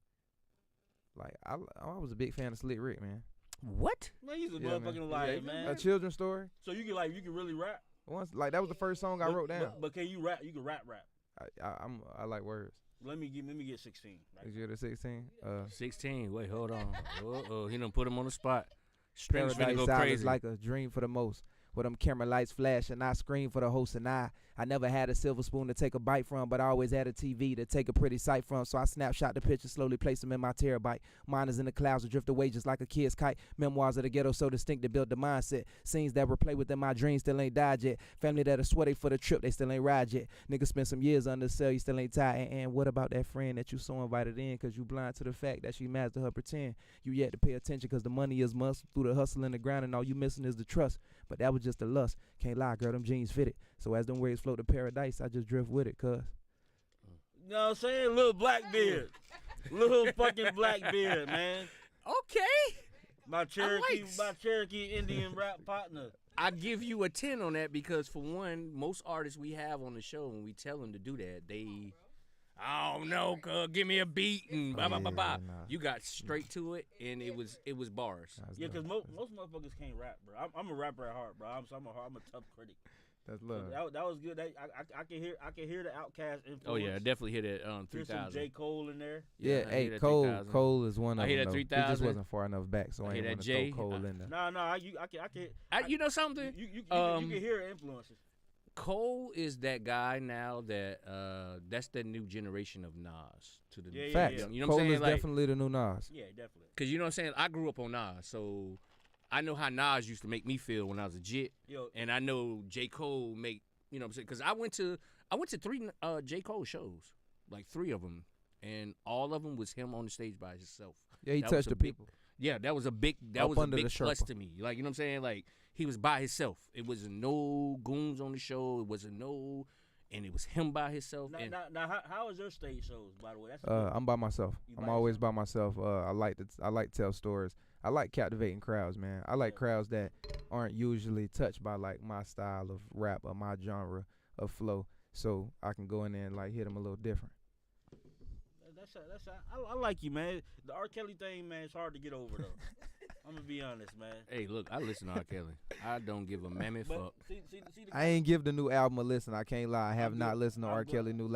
Like I was a big fan of Slick Rick, man. What? Man, he's a Yeah, man. motherfucking liar, man. A children's story. So you can really rap. Once, like that was the first song I wrote down. But can you rap? You can rap. I like words. Let me get 16. Is you the 16? 16. Wait, hold on. Oh, he done put him on the spot. Strings finna Paradise go Island crazy. is like a dream for the most. With them camera lights flash and I scream for the host and I never had a silver spoon to take a bite from, but I always had a TV to take a pretty sight from. So I snapshot the picture, slowly place them in my terabyte. Mine is in the clouds, will drift away just like a kid's kite. Memoirs of the ghetto so distinct to build the mindset. Scenes that replay within my dreams still ain't died yet. Family that'll swear they for the trip, they still ain't ride yet. Niggas spent some years under the cell, you still ain't tired. And what about that friend that you so invited in? Cause you blind to the fact that she mastered her pretend. You yet to pay attention cause the money is must through the hustle in the ground and all you missing is the trust. But that was just a lust. Can't lie, girl, them jeans fitted. So as them waves float to paradise, I just drift with it, cuz. You know what I'm saying? Little black beard. Little fucking black beard, man. Okay. My Cherokee Indian rap partner. I give you a 10 on that because, for one, most artists we have on the show, when we tell them to do that, they, I don't know, give me a beat and blah, blah, blah, blah. Nah. You got straight to it, and it was bars. Yeah, because most motherfuckers can't rap, bro. I'm a rapper at heart, bro. I'm a tough critic. That's love. That was good. I can hear the Outkast influence. Oh, yeah, I definitely hit it There's 3000. some J. Cole in there. Yeah, I hey, hear that Cole 3000. Cole is one of I hear them. that though. He just 3000. wasn't far enough back, so I I ain't hear want that to J. throw Cole in there. No, I can. You know something? You can hear influences. Cole is that guy now that that's the new generation of Nas to the Facts. You know Cole what I'm saying? is Like, definitely the new Nas. Yeah, definitely. cause you know what I'm saying? I grew up on Nas, so I know how Nas used to make me feel when I was a jit, Yo, and I know J. Cole make, you know what I'm saying? Cause I went to 3 J. Cole shows, like 3 of them, and all of them was him on the stage by himself. Yeah, he That was touched a the big- people. Yeah, that was a big Up under the plus Sherpa. to me. Like, you know what I'm saying? Like, he was by himself. It wasn't no goons on the show. It wasn't no, and it was him by himself. And Now, how is your stage shows, by the way? That's I'm by myself. You I'm by always yourself? by myself. I like to tell stories. I like captivating crowds, man. I like crowds that aren't usually touched by like my style of rap or my genre of flow. So I can go in there and like hit them a little different. I like you, man. The R. Kelly thing, man, it's hard to get over, though. I'm going to be honest, man. hey, look, I listen to R. Kelly. I don't give a mammoth fuck. See the I ain't give the new album a listen. I can't lie. I have I'm not good. listened to I'm R. good. Kelly new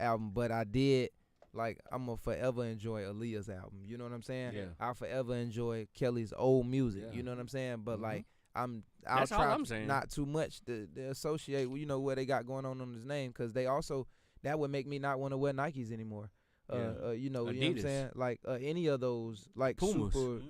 album, but I did. Like, I'm gonna forever enjoy Aaliyah's album. You know what I'm saying? Yeah. I'll forever enjoy Kelly's old music. Yeah. You know what I'm saying? But Mhm. like, I'll That's all try I'm saying. not too much to associate, you know, what they got going on his name, because they also that would make me not want to wear Nikes anymore. Yeah. You know what I'm Adidas. saying? Like any of those, like Pumas. super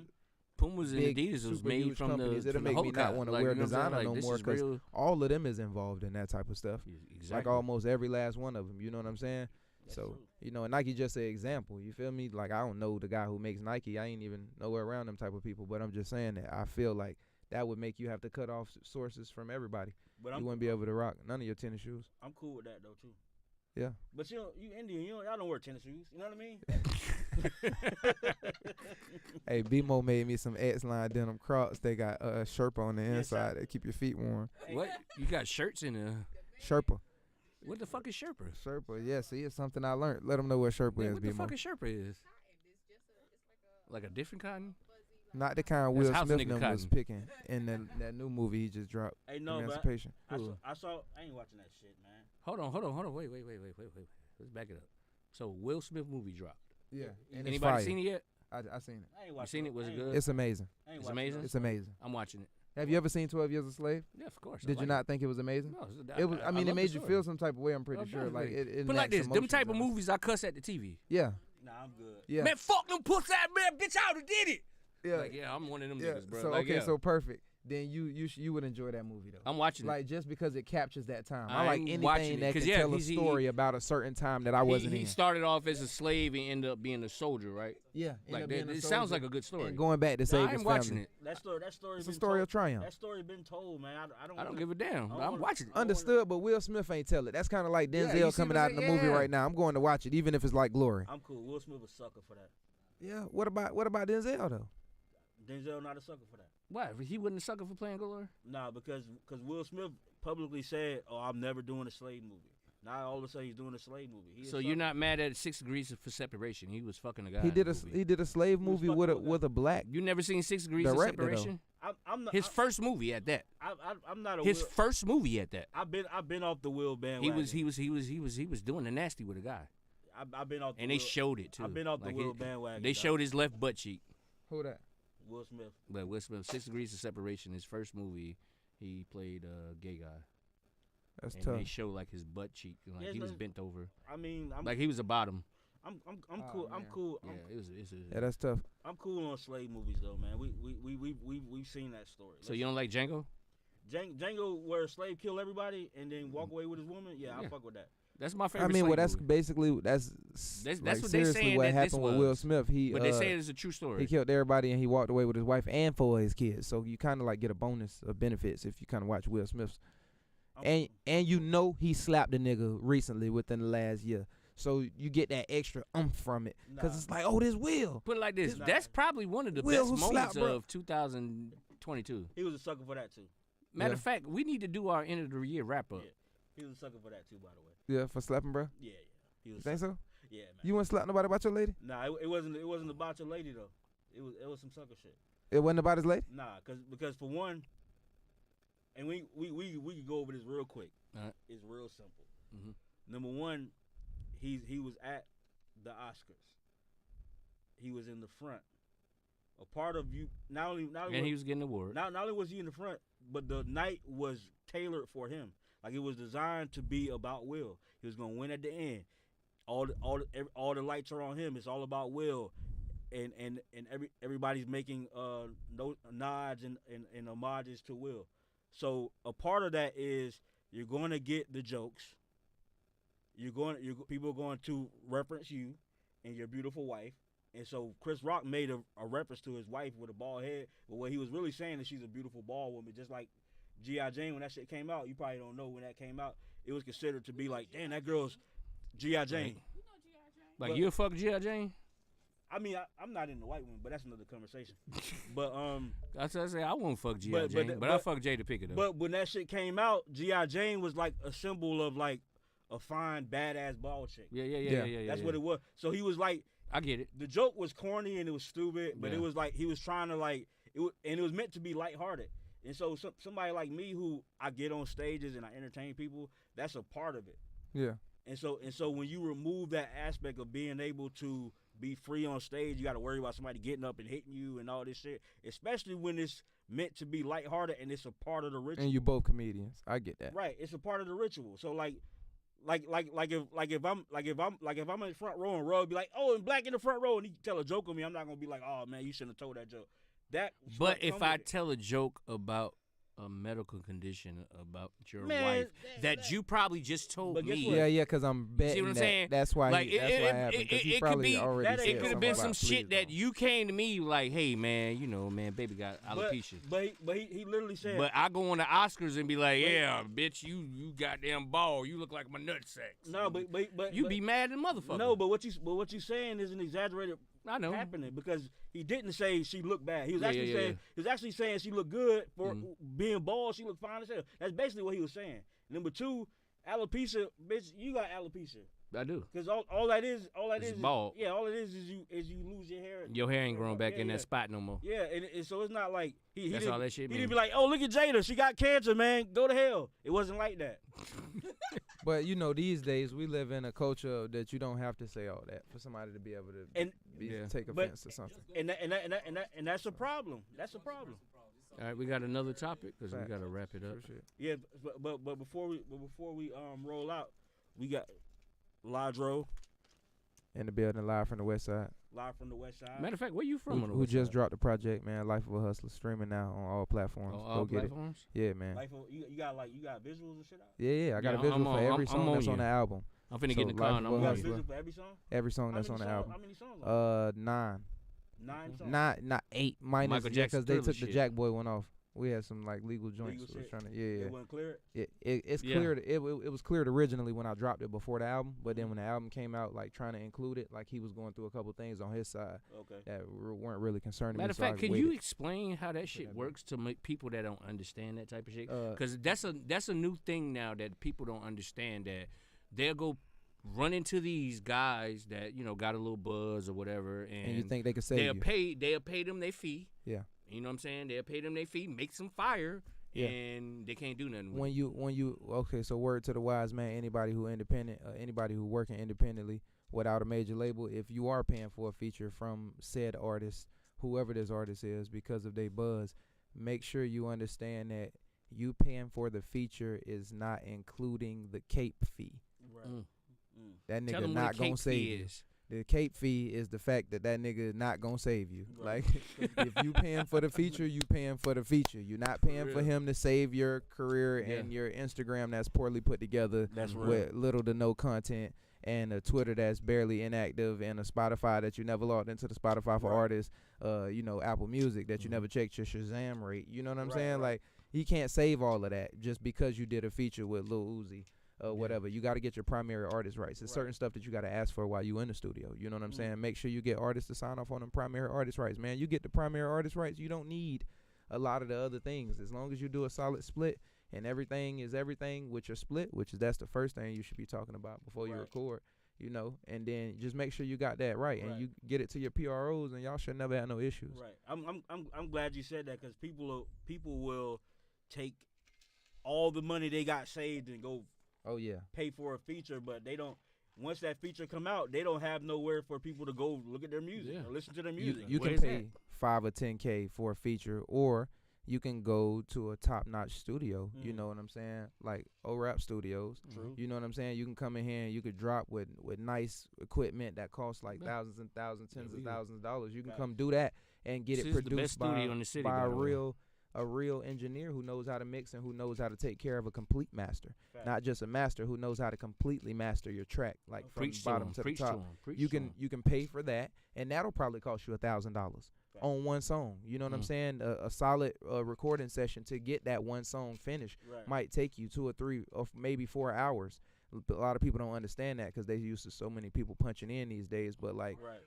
Pumas and big, Adidas was super made huge from companies. the It'll from the make me not Hoka. want to Like, wear you know what I'm saying? designer Like, no this more is because real- all of them is involved in that type of stuff. Exactly. Like almost every last one of them. You know what I'm saying? That's So true. you know, and Nike just an example. You feel me? Like I don't know the guy who makes Nike. I ain't even nowhere around them type of people. But I'm just saying that I feel like that would make you have to cut off sources from everybody. But You wouldn't be able to rock none of your tennis shoes. I'm cool with that, though, too. Yeah. But you Indian, y'all don't wear tennis shoes. You know what I mean? Hey, BMO made me some X-line denim Crocs. They got a Sherpa on the Yes, sir. inside. They keep your feet warm. What? You got shirts in there. Sherpa. What the fuck is Sherpa? Sherpa. Yeah, see, it's something I learned. Let them know what Sherpa Man, is, what the BMO. fuck is Sherpa is? Like a different cotton? Not the kind That's Will house Smith nigga them was cotton. picking in that new movie he just dropped, Hey, no, but Emancipation. I ain't watching that shit, man. Hold on. Wait. Let's back it up. So Will Smith movie dropped. Yeah. And it's Anybody fire. seen it yet? I seen it. I ain't You watching seen it? Was it I ain't- good? It's amazing. I ain't It's watching amazing? that. It's amazing. I'm watching it. Have you ever seen 12 Years a Slave? Yeah, of course. I Did you like not think it was amazing? No, It was. I mean, it love made the you story. feel some type of way. I'm pretty Oh, sure. Like definitely. it. But like enacts this, them emotions type of on us. movies I cuss at the TV. Yeah. Nah, I'm good. Yeah. Man, fuck them pussy ass man, bitch, I would've did it. Yeah. Like, yeah, I'm one of them Yeah. niggas, bro. So Like, okay, yeah. so perfect. Then you would enjoy that movie though. I'm watching it. Like just because it captures that time. I like I'm watching anything it, that 'cause, can yeah, tell a he- story about a certain time that I wasn't he in. started off as a slave and ended up being a soldier, right? Yeah. Like that, it sounds like a good story. And going back to save I his ain't watching family. it. That story It's a been story told. of triumph. That story been told, man. I don't. I don't wanna- give a damn. I I'm wanna- watching it. Understood, but Will Smith ain't tell it. That's kind of like Yeah, Denzel you see coming what out I'm in the saying? movie Yeah. right now. I'm going to watch it, even if it's like Glory. I'm cool. Will Smith a sucker for that. Yeah. What about Denzel though? Denzel not a sucker for that. Why? He wasn't a sucker for playing Glory? Nah, because Will Smith publicly said, "Oh, I'm never doing a slave movie." Now all of a sudden he's doing a slave movie. He a So you're sucker. not mad at 6 Degrees for Separation? He was fucking a guy. He in did the a movie. he did a slave He was movie fucking with a with that. with a black. You never seen 6 Degrees of Director, though. Separation? I'm not. His first movie at that. I'm not a. His Will, first movie at that. I've been off the Will He bandwagon. was doing the nasty with a guy, I've been off. The and they Will, showed it too. I've been off the Like, Will it- bandwagon. They dog. showed his left butt cheek. Who that? Will Smith. But Will Smith, 6 Degrees of Separation, his first movie, He played a gay guy. That's And tough. they show like his butt cheek, like Yeah, he was no- bent over, I mean, I'm like he was a bottom. I'm Oh, cool. I'm man. cool. Yeah, it's Yeah, that's tough. I'm cool on slave movies though, man. We've seen that story. So you don't like Django? Django where a slave kill everybody and then walk away with his woman? Yeah, I Yeah. fuck with that. That's my favorite. I mean, slave well, that's movie. basically that's That's like, what they seriously saying what that this happened with Will was. Smith. He But they say it's a true story. he killed everybody and he walked away with his wife and 4 of his kids. So you kind of like get a bonus of benefits if you kind of watch Will Smith's. And you know he slapped a nigga recently within the last year. So you get that extra from it because it's like, oh, this Will. Put it like this: Nah. that's probably one of the Will best who moments slapped, bro. of 2022. He was a sucker for that too. Matter Yeah. of fact, we need to do our end of the year wrap up. Yeah. He was a sucker for that too, by the way. Yeah, for slapping, bro. Yeah. He was. You think so? Yeah, man. You wouldn't slap nobody about your lady? Nah, it wasn't about your lady though. It was some sucker shit. It wasn't about his lady? Nah, because for one, and we can go over this real quick. Alright. It's real simple. Mhm. Number one, he was at the Oscars. He was in the front. A part of you not only And he was getting the award. not only was he in the front, but the night was tailored for him. Like it was designed to be about Will. He was gonna win at the end. All the lights are on him. It's all about Will, and everybody's making nods and homages to Will. So a part of that is you're going to get the jokes. People are going to reference you and your beautiful wife. And so Chris Rock made a reference to his wife with a bald head, but what he was really saying is she's a beautiful bald woman, just like G.I. Jane. When that shit came out, you probably don't know when that came out. It was considered to be like, damn, that girl's G.I. Jane. Like But- you fuck G.I. Jane? I mean, I'm not in the white woman, but that's another conversation. But That's what I say. I won't fuck G.I. But- Jane, but- but I but- fuck Jada Pinkett though. but when that shit came out, G.I. Jane was like a symbol of like a fine, badass bald chick. Yeah. That's what it was. So he was like, I get it. the joke was corny and it was stupid, but Yeah. it was like he was trying to like and it was meant to be lighthearted. And so somebody like me who I get on stages and I entertain people, that's a part of it. Yeah. And so when you remove that aspect of being able to be free on stage, you got to worry about somebody getting up and hitting you and all this shit, especially when it's meant to be lighthearted and it's a part of the ritual. And you both comedians. I get that. Right, it's a part of the ritual. So like if I'm in the front row and Roy be like, oh, and Black in the front row, and he tell a joke on me, I'm not gonna be like, oh man, you shouldn't have told that joke. That. But come if I with it. tell a joke about a medical condition about your Man, wife that you probably just told But guess me. what? Yeah, because I'm betting See what I'm that saying? that's why Like, that's why it happened. 'Cause he it could probably be- already that said ain't- It could have something been some about shit that please you came to me like, hey man, baby got alopecia. But he literally said. But I go on the Oscars and be like, yeah, bitch, you goddamn bald. You look like my nutsack. no, but You be mad at motherfucker. No, but what you saying is an exaggerated I know. happening because he didn't say she looked bad. He was Yeah, actually yeah, saying yeah. he was actually saying she looked good for Mhm. being bald. She looked fine as hell. That's basically what he was saying. Number two, alopecia, bitch, you got alopecia. I do. Because all that is It's bald. Yeah, all it is you lose your hair. Your hair ain't growing back Yeah, in yeah. that spot no more. Yeah, and so it's not like he That's didn't, all that shit He mean. didn't be like, oh, look at Jada, she got cancer, man, go to hell. It wasn't like that. But these days we live in a culture that you don't have to say all that for somebody to be able to And- take but- offense to something. And that's a problem. That's a problem. All right, we got another topic because we Facts. got to wrap it up. For sure. Yeah, but before we roll out, we got Ladro In the building, live from the West Side. live from the West Side. Matter of fact, where you from? on the Who West just Side? dropped the project, man? Life of a Hustler, streaming now on all platforms. On Go all get platforms? it. Yeah, man. Like you got visuals and shit out. Yeah. I got Yeah, a visual I'm for on- every I'm song on that's on you. the album. I'm finna So, get in the car Life and of I'm a You got on Hustler. you. visuals for every song. Every song How that's many on the songs? album. How many songs? On it? 9. 9 songs. Not 8 minus Michael Jackson because they Thriller took the shit. Jack Boy one off. We had some like legal joints. Legal so was shit. trying to, It yeah. wasn't clear. It's Yeah. cleared. It was cleared originally when I dropped it before the album, but then when the album came out, like trying to include it, like he was going through a couple things on his side Okay. that weren't really concerning Matter me. of so I fact, can waited. you explain how that shit that works to make people that don't understand that type of shit? Uh, Because that's a new thing now that people don't understand, that they'll go run into these guys that got a little buzz or whatever, and you think they could save they'll you? pay them their fee. Yeah. You know what I'm saying? They'll pay them their fee, make some fire, Yeah. and they can't do nothing with When you okay, so word to the wise man, anybody who independent, anybody who working independently without a major label, if you are paying for a feature from said artist, whoever this artist is, because of their buzz, make sure you understand that you paying for the feature is not including the cape fee. Right. That Tell nigga them not what the gonna cape save fee you. is. The cape fee is the fact that nigga is not gonna save you. Right. Like, if you paying for the feature, you paying for the feature. You're not paying for him to save your career and your Instagram that's poorly put together That's real. with little to no content, and a Twitter that's barely inactive, and a Spotify that you never logged into the Spotify for artists, Apple Music that you never checked your Shazam rate. You know what I'm saying? Like, he can't save all of that just because you did a feature with Lil Uzi. Whatever. You got to get your primary artist rights. There's certain stuff that you got to ask for while you in the studio. You know what I'm saying? Make sure you get artists to sign off on them primary artist rights, man. You get the primary artist rights, you don't need a lot of the other things. As long as you do a solid split and everything is everything with your split, that's the first thing you should be talking about before you record, and then just make sure you got that right. And you get it to your PROs, and y'all should never have no issues. Right. I'm glad you said that, because people will take all the money they got saved and go pay for a feature, but they don't. Once that feature come out, they don't have nowhere for people to go look at their music or listen to their music. You can pay $5 or $10K for a feature, or you can go to a top-notch studio. You know what I'm saying? Like O-Rap Studios. True. You know what I'm saying? You can come in here and you could drop with nice equipment that costs like thousands and thousands, tens of thousands of dollars. You can come do that and get it produced by a real engineer who knows how to mix and who knows how to take care of a complete master. Not just a master, who knows how to completely master your track, like from bottom to the top. You can pay for that, and that'll probably cost you $1,000 on one song. You know what I'm saying? A solid recording session to get that one song finished might take you 2 or 3 or maybe 4 hours. A lot of people don't understand that because they used to so many people punching in these days. But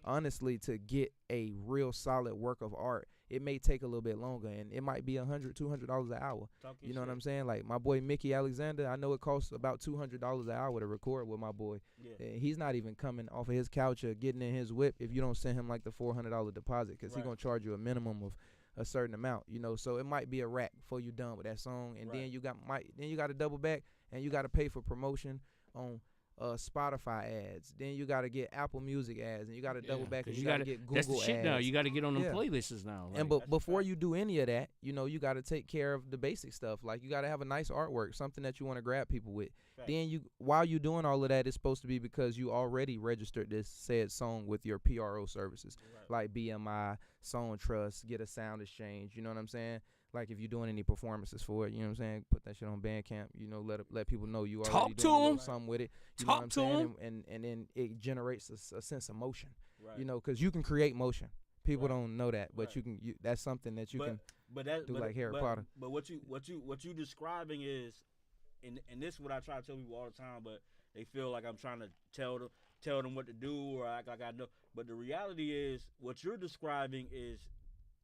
honestly, to get a real solid work of art, it may take a little bit longer, and it might be $100, $200 an hour. You know what I'm saying? Like my boy Mickey Alexander, I know it costs about $200 an hour to record with my boy. And he's not even coming off of his couch or getting in his whip if you don't send him like the $400 deposit, because he's gonna charge you a minimum of a certain amount. So it might be a rack before you're done with that song, and then you got to double back and you got to pay for promotion on Spotify ads. Then you got to get Apple Music ads, and you got to double back and you got to get Google that's the shit ads. now. You got to get on them playlists now. And before you do any of that, you got to take care of the basic stuff. Like you got to have a nice artwork, something that you want to grab people with. Then while you doing all of that, it's supposed to be because you already registered this said song with your PRO services, like BMI, Song Trust, get a sound exchange. You know what I'm saying? Like if you're doing any performances for it, you know what I'm saying? Put that shit on Bandcamp. Let people know you already doing a little something with it. You know what I'm saying? And then it generates a sense of motion. Because you can create motion. People don't know that, but that's something that you can do, like Harry Potter. But what you describing is, and this is what I try to tell people all the time, but they feel like I'm trying to tell them what to do, or act like I know. But the reality is, what you're describing is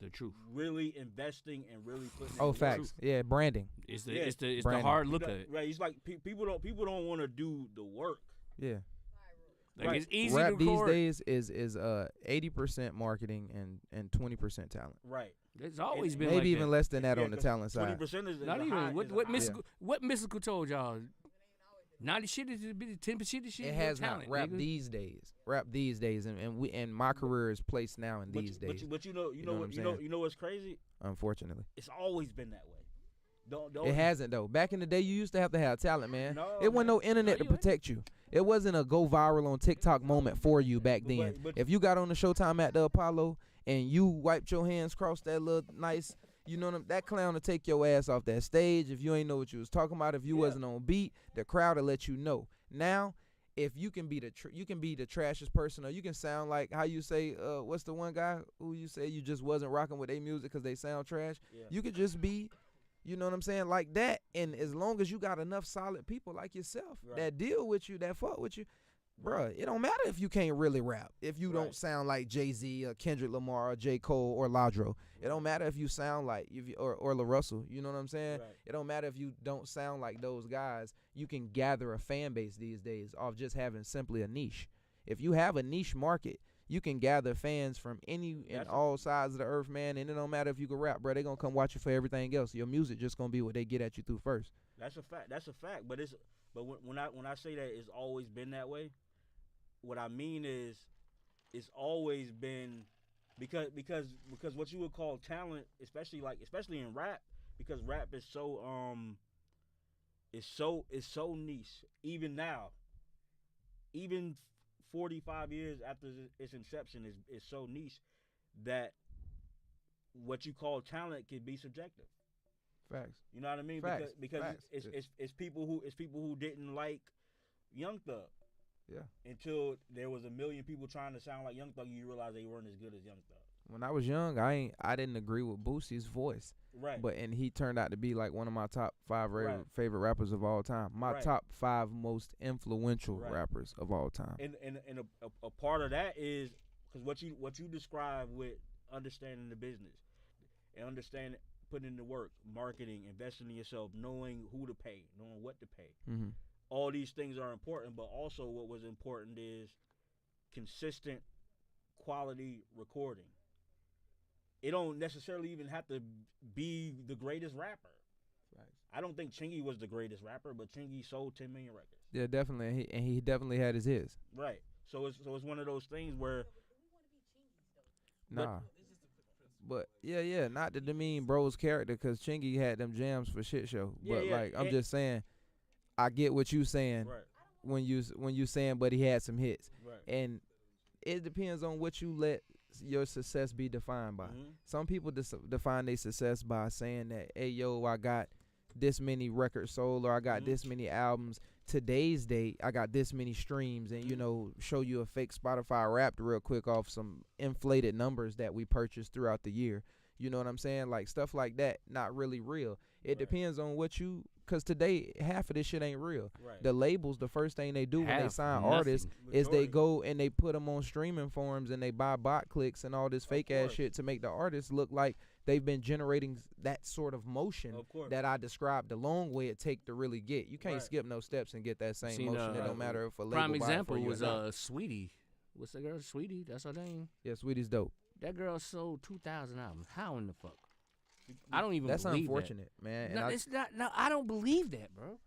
the truth. Really investing and really putting. Facts. Yeah, branding. It's the hard look at it. Right. It's like people don't want to do the work. Yeah. Like it's easy Rap to record. these days is 80% marketing and 20% talent. Right. It's always been maybe like even that. less than that on the talent side. 20% is not even. What Mystical told y'all? 90 shit is 10% of shit. It has talent, not. Rap nigga. these days, and my career is placed now in these days. But you know what's crazy? Unfortunately, it's always been that way. Don't it hasn't though. Back in the day, you used to have to have talent, man. No, it wasn't no internet to protect you. It wasn't a go viral on TikTok moment for you back then. But if you got on the Showtime at the Apollo and you wiped your hands, crossed that little nice, that clown will take your ass off that stage if you ain't know what you was talking about. If you wasn't on beat, the crowd will let you know. Now, if you can be the trashiest person, or you can sound like how you say, what's the one guy who you say you just wasn't rocking with their music because they sound trash? Yeah. You could just be. You know what I'm saying? Like that. And as long as you got enough solid people like yourself that deal with you, that fuck with you, bruh, it don't matter if you can't really rap. If you don't sound like Jay-Z or Kendrick Lamar or J. Cole or Ladro. It don't matter if you sound like, or La Russell. You know what I'm saying? Right. It don't matter if you don't sound like those guys. You can gather a fan base these days off just having simply a niche. If you have a niche market, you can gather fans from any and all sides of the earth, man, and it don't matter if you can rap, bro. They gonna come watch you for everything else. Your music just gonna be what they get at you through first. That's a fact. But when I say that it's always been that way, what I mean is it's always been because what you would call talent, especially in rap, because rap is so it's so niche. Even now, even 45 years after its inception is so niche that what you call talent can be subjective. Facts. You know what I mean? Facts. Because Facts. it's people who didn't like Young Thug. Yeah. Until there was a million people trying to sound like Young Thug, you realize they weren't as good as Young Thug. When I was young, I didn't agree with Boosie's voice. Right. And he turned out to be like one of my top 5 favorite rappers of all time. My top 5 most influential rappers of all time. And a part of that is because what you describe with understanding the business and understanding putting in the work, marketing, investing in yourself, knowing who to pay, knowing what to pay. Mm-hmm. All these things are important, but also what was important is consistent quality recording. It don't necessarily even have to be the greatest rapper. Right. I don't think Chingy was the greatest rapper, but Chingy sold 10 million records. Yeah, definitely, and he definitely had his hits. Right. So it's one of those things where. Nah. But yeah, not to demean bro's character, because Chingy had them jams for shit show. But I'm just saying, I get what you saying when you saying, but he had some hits, and it depends on what you let your success be defined by. Mm-hmm. Some people define their success by saying that, hey yo, I got this many records sold, or I got this many albums. Today's date, I got this many streams, and show you a fake Spotify Wrapped real quick off some inflated numbers that we purchased throughout the year. You know what I'm saying? Like stuff like that, not really real. It depends on what you, because today half of this shit ain't real. Right. The labels, the first thing they do when they sign artists is they go and they put them on streaming forums and they buy bot clicks and all this fake ass shit to make the artists look like they've been generating that sort of motion that I described the long way it take to really get. You can't skip no steps and get that same motion. It don't matter if a label prime buy it example for you was or not. Sweetie. What's that girl? Sweetie. That's her name. Yeah, Sweetie's dope. That girl sold 2,000 albums. How in the fuck? I don't even That's believe unfortunate, man. No, And it's not. No, I don't believe that, bro.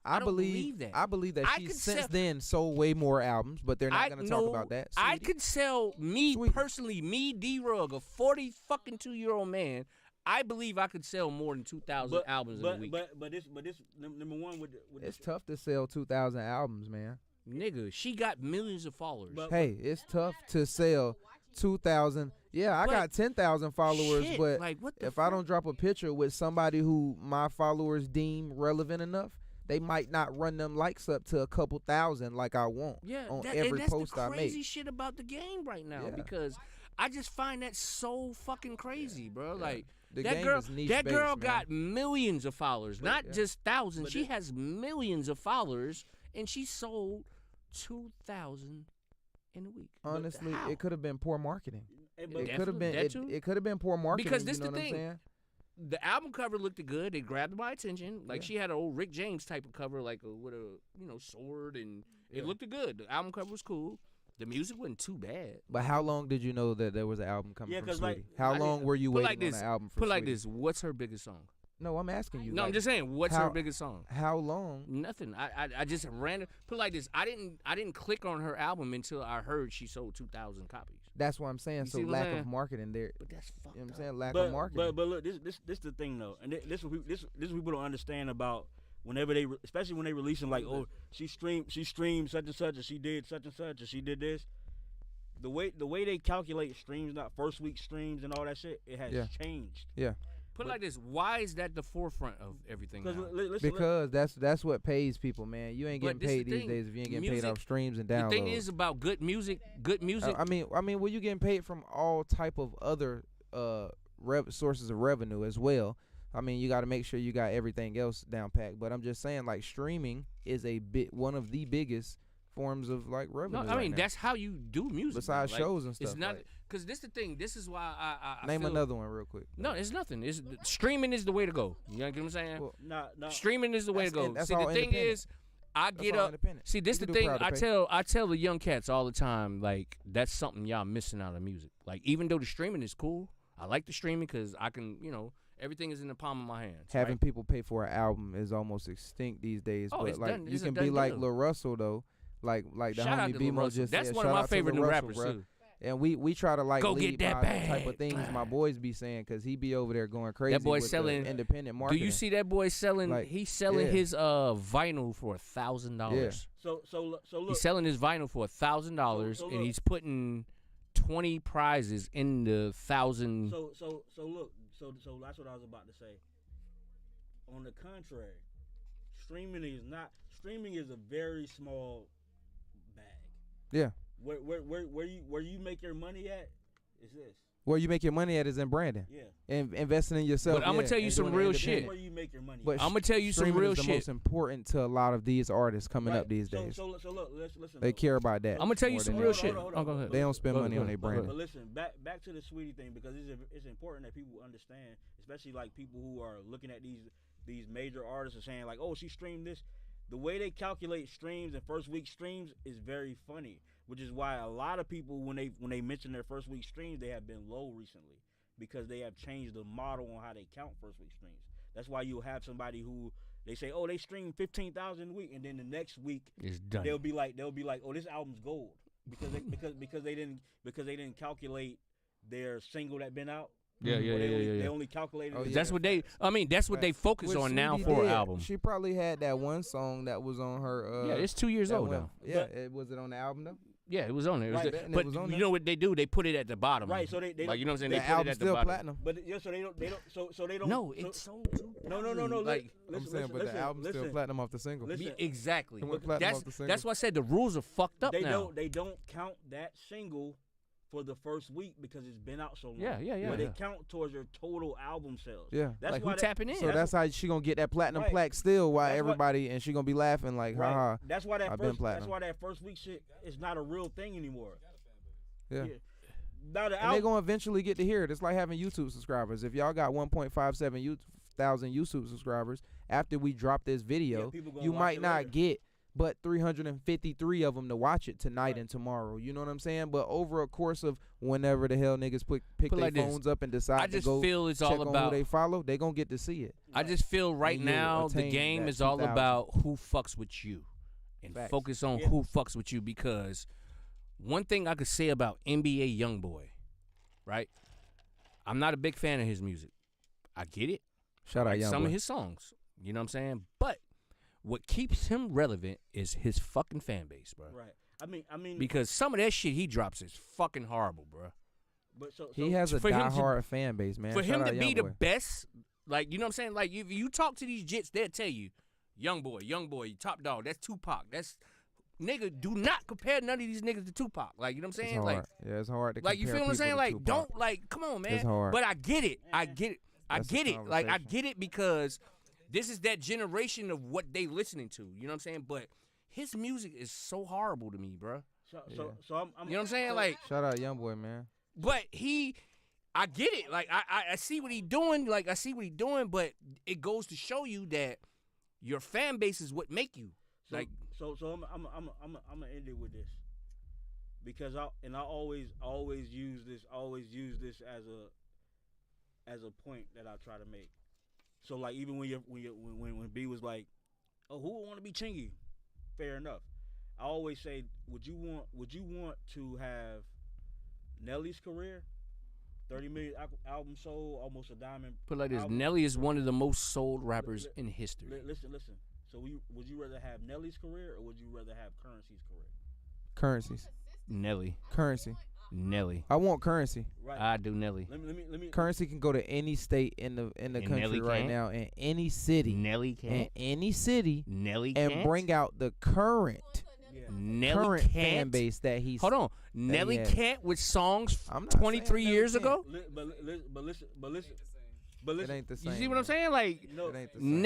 I don't believe that. I believe that I she's could since sell- then sold way more albums, but they're not going to talk about that. I Sweetie. could sell personally, D-Rug, a 40-fucking-2-year-old man. I believe I could sell more than 2,000 albums in a week. But this number one with It's tough to sell 2,000 albums, man. Nigga, she got millions of followers. Hey, it's tough to sell 2,000. Yeah, I got 10,000 followers, shit, but like, what the if I don't drop a picture with somebody who my followers deem relevant enough, they might not run them likes up to a couple thousand like I want on every and post that's I the crazy make. shit about the game right now, Yeah. because I just find that so fucking crazy, bro. Like The that game girl, is niche that based, girl man. got millions of followers, not just thousands. But She has millions of followers, and she sold 2,000 in a week. Honestly, How? it could have been poor marketing. but It could have been. that too. It could have been poor marketing. Because this you know the what thing. I'm saying? The album cover looked good. It grabbed my attention. Like Yeah. she had an old Rick James type of cover, like with a sword, and it looked good. The album cover was cool. The music wasn't too bad. But how long did you know that there was an album coming Yeah, from 'cause, Sweetie? like, How I long didn't- were you put waiting like this, on an album from Put like Sweetie? this. What's her biggest song? No, I'm asking you. No, I'm like, just saying. What's how- her biggest song? How long? Nothing. I just random. Put like this. I didn't click on her album until I heard she sold 2,000 copies. That's what I'm saying. You So see what I'm lack saying? of marketing there. But that's fucked You know what I'm up. saying? Lack of marketing. But look, this the thing though, and this what people don't understand about whenever they especially when they releasing like, oh, she streamed such and such, and she did such and such, and she did this. The way they calculate streams, not first week streams and all that shit, it has changed. Yeah. Put it like this. Why is that the forefront of everything now? Because that's what pays people, man. You ain't But getting this paid the these thing, days if you ain't getting paid music- off streams and The downloads. thing is about good music. Good music. I mean, well, you getting paid from all type of other sources of revenue as well. I mean, you got to make sure you got everything else down packed. But I'm just saying, like, streaming is one of the biggest forms of like revenue. No, I right mean now. that's how you do music. Besides man. shows and It's stuff, not like- because this the thing. This is why I Name feel, another one real quick. No, it's nothing. It's streaming is the way to go. You know what I'm saying? Well, No. Streaming is the way to That's go. it. That's See, all the thing independent. is, I That's get all up. independent. See, this You the can do thing. Proud to I tell the young cats all the time. Like that's something y'all missing out of music. Like even though the streaming is cool, I like the streaming because I can, everything is in the palm of my hands. Having right? people pay for an album is almost extinct these days. Oh, but it's like done. you It's a can done be like deal. Lil Russell though, like the Shout out homie to Lil BMO Russell. just That's said. one of Shout my out to favorite Lil new Russell, rappers bruh. too. And we try to like Go lead get that by the type bag. of things my boys be saying, cause he be over there going crazy. That boy with the selling independent Do marketing. you see that boy selling? Like, He's selling yeah. his vinyl for $1,000. So look. He's selling his vinyl for $1,000, So and look. he's putting 20 prizes in the 1,000. So look. So that's what I was about to say. On the contrary, streaming is a very small bag. Yeah. Where you make your money at is this. Where you make your money at is in branding. Yeah. And investing in yourself. But I'ma yeah, tell you and some doing it real independent. shit. Where you make your money. But I'm gonna tell you some streaming real is the shit. most important to a lot of these artists coming Right. up these days. So look, listen. They though. care about that. I'm gonna tell you more some than real anything. shit. Hold Oh, on. go ahead. They don't spend Go money ahead. on their Go brand. ahead. But listen, back to the sweetie thing, because it's important that people understand, especially like people who are looking at these major artists and saying like, oh, she streamed this. The way they calculate streams and first week streams is very funny, which is why a lot of people when they mention their first week streams, they have been low recently because they have changed the model on how they count first week streams. That's why you'll have somebody who they say, oh, they stream 15,000 a week, and then the next week It's done. they'll be like, oh, this album's gold because they didn't calculate their single that been out. Yeah, yeah, Or yeah, They yeah. only calculated. Oh, it. yeah. That's what they. I mean, that's what they focus What on now Sweetie for an did, album. She probably had that one song that was on her. Yeah, it's 2 years that old went- now. Yeah, was it on the album though? Yeah, it was on there. It was Right. there. And it But was on you there? know what they do? They put it at the bottom. Right, so they like you know what I'm saying? The They put it album's at the still bottom. platinum. But yeah, so they don't. No, so- it's sold no. Like I'm saying, but the album's still platinum off the single. Listen. exactly. It went platinum off the single. That's why I said the rules are fucked up now. They don't count that single for the first week because it's been out so long. Yeah. But they count towards your total album sales. Yeah. That's Like why who tapping in? So that's how she gonna get that platinum Right. plaque still, while That's what- everybody and she gonna be laughing like, Right. haha. That's why I've been that's platinum. why that first week shit is not a real thing anymore. Yeah. Now the And they album, gonna eventually get to hear it. It's like having YouTube subscribers. If y'all got 1.57 thousand YouTube subscribers, after we drop this video, people gonna you watch might it not later. get but 353 of them to watch it tonight and tomorrow. You know what I'm saying? But over a course of whenever the hell niggas pick Put their like this. phones up and decide I to just go feel it's check all on about. who they follow, they gonna get to see it. I just feel right And you'll now the attain game that is all 2,000. about who fucks with you, and Facts. focus on Yeah. who fucks with you. Because one thing I could say about NBA YoungBoy, right? I'm not a big fan of his music. I get it. Shout out Like Young some Boy. of his songs. You know what I'm saying? But what keeps him relevant is his fucking fan base, bro. right. I mean, Because some of that shit he drops is fucking horrible, bro. but so He has a for him to- diehard fan base, man. For Shout him to out be Young the Boy. best, like, you know what I'm saying? Like, if you talk to these jits, they'll tell you, young boy, top dog, that's Tupac. That's, nigga, do not compare none of these niggas to Tupac. Like, you know what I'm It's saying? hard. Like, Yeah, it's hard to like you compare feel what I'm saying? people Like, to Tupac. don't, like, come on, man. It's hard. But I get it. I That's the get it. Like, I conversation. get it because this is that generation of what they listening to. You know what I'm saying? But his music is so horrible to me, bro. so I'm You know what I'm saying? so- Like, Shout out Young Boy, man. but I get it. Like I see what he doing. Like I see what he doing. But it goes to show you that your fan base is what make you. Like so I'm gonna end it with this because I always use this as a point that I try to make. So like even when B was like, oh, who would want to be Chingy? Fair enough. I always say, would you want to have Nelly's career? 30 million album sold, almost a diamond. put it like this, album. Nelly is one of the most sold rappers in history. Listen. So would you rather have Nelly's career or would you rather have Currency's career? Currencies. Nelly. Currency. I want currency. Right. I do Nelly. Let me. Currency can go to any state in the And country Nelly right can't? now, in any city, Nelly in can't. any city, Nelly and can't. bring out the current Yeah. Nelly current can't. fan base that he's. Hold on. Nelly has. can't with songs I'm not 23 saying years Nelly ago. But It listen. ain't the same. You see what I'm saying? Like No, It ain't the same.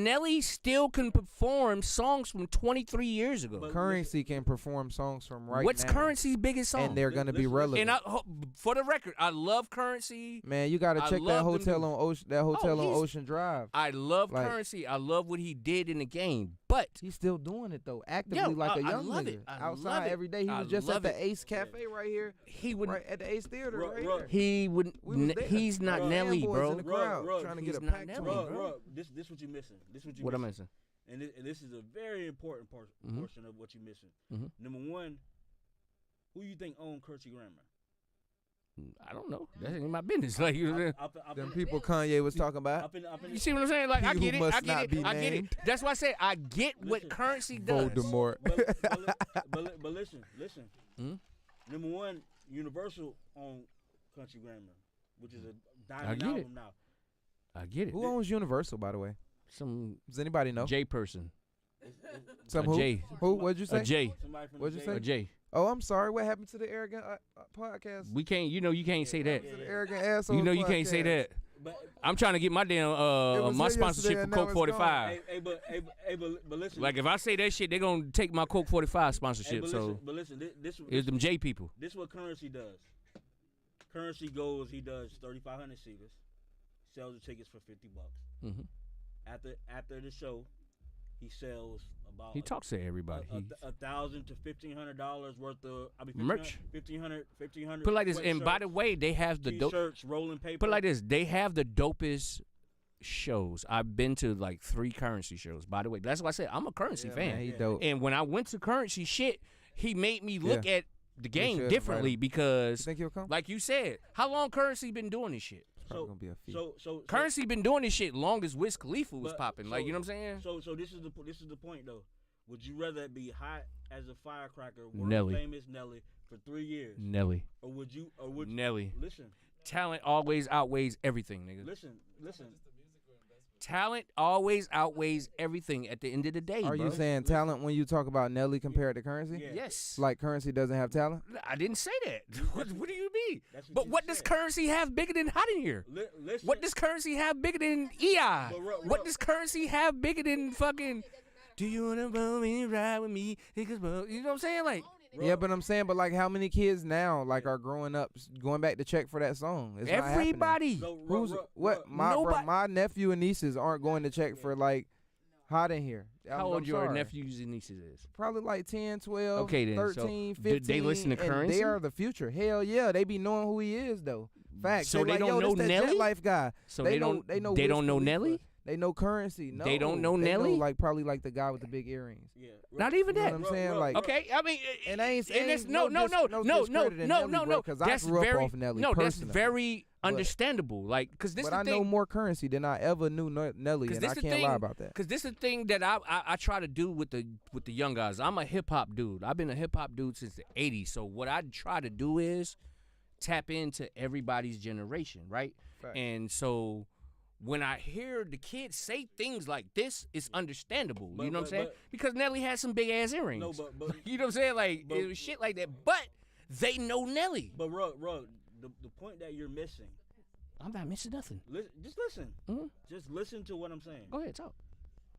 Nelly still can perform songs from 23 years ago. But- Currency can perform songs from right What's now, Currency's biggest song? and they're gonna be Listen, relevant. And for the record, I love Currency. Man, you gotta I check that love them hotel dudes. on Ocean. That hotel on he's- Ocean Drive. I love Like- Currency. I love what he did in the game. But He's still doing it though, actively Yo, like a I young love nigga. it. I love Outside it. every day. He I was just love at the it. Ace Cafe right here, he would. right at the Ace Theater Rug- right rug. here. He would. We was there. He's not Rug. Nelly, Fanboys bro. in the crowd Rug. trying to He's get a not pack to Nelly, him. bro. This what you missing. This what you What I'm missing. missing? And this is a very important Mhm. portion of what you missing. Mhm. Number one, who you think owned Currency Grammar? I don't know. That ain't my business. Like you know what I'm saying? Them people Kanye was talking about. You see what I'm saying? Like I He get who it. must I get not it. be I get it. named. That's why I say I get what Currency does. Voldemort. But listen. Hmm? Number one, Universal on Country Grammar, which is a I diamond get album it. now. I get it. Who owns Universal, by the way? Some Does anybody know? J person. Some a who? J. Who? What'd you say? A J. Somebody from What'd the you J- say? A J. Oh, I'm sorry. What happened to the arrogant podcast? We can't. You know you can't say that. To the arrogant asshole. You know you can't say that. But I'm trying to get my damn was my here sponsorship yesterday from and now Coke it's 45. but listen. Like if I say that shit, they gonna take my Coke 45 sponsorship. But listen, this it's them J people. This what Currency does. Currency goes, he does 3,500 seaters, sells the tickets for $50. Mhm. After the show, he sells about He talks to everybody. $1,000 to $1,500 worth of Merch. 1,500. Put it like this, and by the way, they have the dope. T-shirts, rolling paper. Put it like this, they have the dopest shows. I've been to like 3 Currency shows. By the way, that's why I said I'm a Currency fan. Man, he dope. And when I went to Currency shit, he made me look at the game should differently invite him. because, You think he'll come? like you said, how long Currency been doing this shit? Probably gonna be a fee. So Currency been doing this shit long as Wiz Khalifa was But- popping. Like, you know what I'm saying? So this is the point though. Would you rather be hot as a firecracker, Nelly. world famous Nelly for 3 years, Nelly. or would you Nelly. listen, Talent always outweighs everything, nigga. listen? Talent always outweighs everything at the end of the day, Are bro. you saying talent when you talk about Nelly compared to Currency? Yeah. Yes. Like Currency doesn't have talent? I didn't say that. What do you mean? That's what But you what does said. Currency have bigger than Hot in Here? Listen. What does Currency have bigger than EI? What does Currency have bigger than fucking Do you wanna roll me, ride with me? You know what I'm saying? Like, Yeah, but I'm saying, but like, how many kids now like are growing up going back to check for that song? It's not happening. everybody. Who's what? Nobody- My nephew and nieces aren't going to check for like Hot in Here. How old your nephews and nieces is? Probably like 10, 12, Okay, then, so 13, do 15. they listen to and Currency? They are the future. Hell yeah, they be knowing who he is though. Facts. So they like, don't Yo, know this that Nelly? Jet Life guy. So they they know don't. they know They Wiz don't know Khalifa. Nelly. They know Currency. No, They don't know they Nelly? like probably like the guy with the big earrings. Yeah. Not even You know that. what I'm saying? Like, Okay, I mean, And I ain't and it's saying no, no discredit in Nelly, bro, no. 'cause I That's grew up very off Nelly no. That's personally. very But- understandable. Like, cause this but the I thing. know more Currency than I ever knew Nelly, Cause and this I the can't thing, lie about that. Cause this is the thing that I try to do with the young guys. I'm a hip hop dude. I've been a hip hop dude since the '80s. So what I try to do is tap into everybody's generation, right? Facts. And so when I hear the kids say things like this, it's understandable. You know what I'm saying? Because Nelly has some big ass earrings. No, but You know what I'm saying? Like But- it was shit like that. But they know Nelly. but Rug, the point that you're missing. I'm not missing nothing. Just listen. Mhm. Just listen to what I'm saying. Go ahead, talk.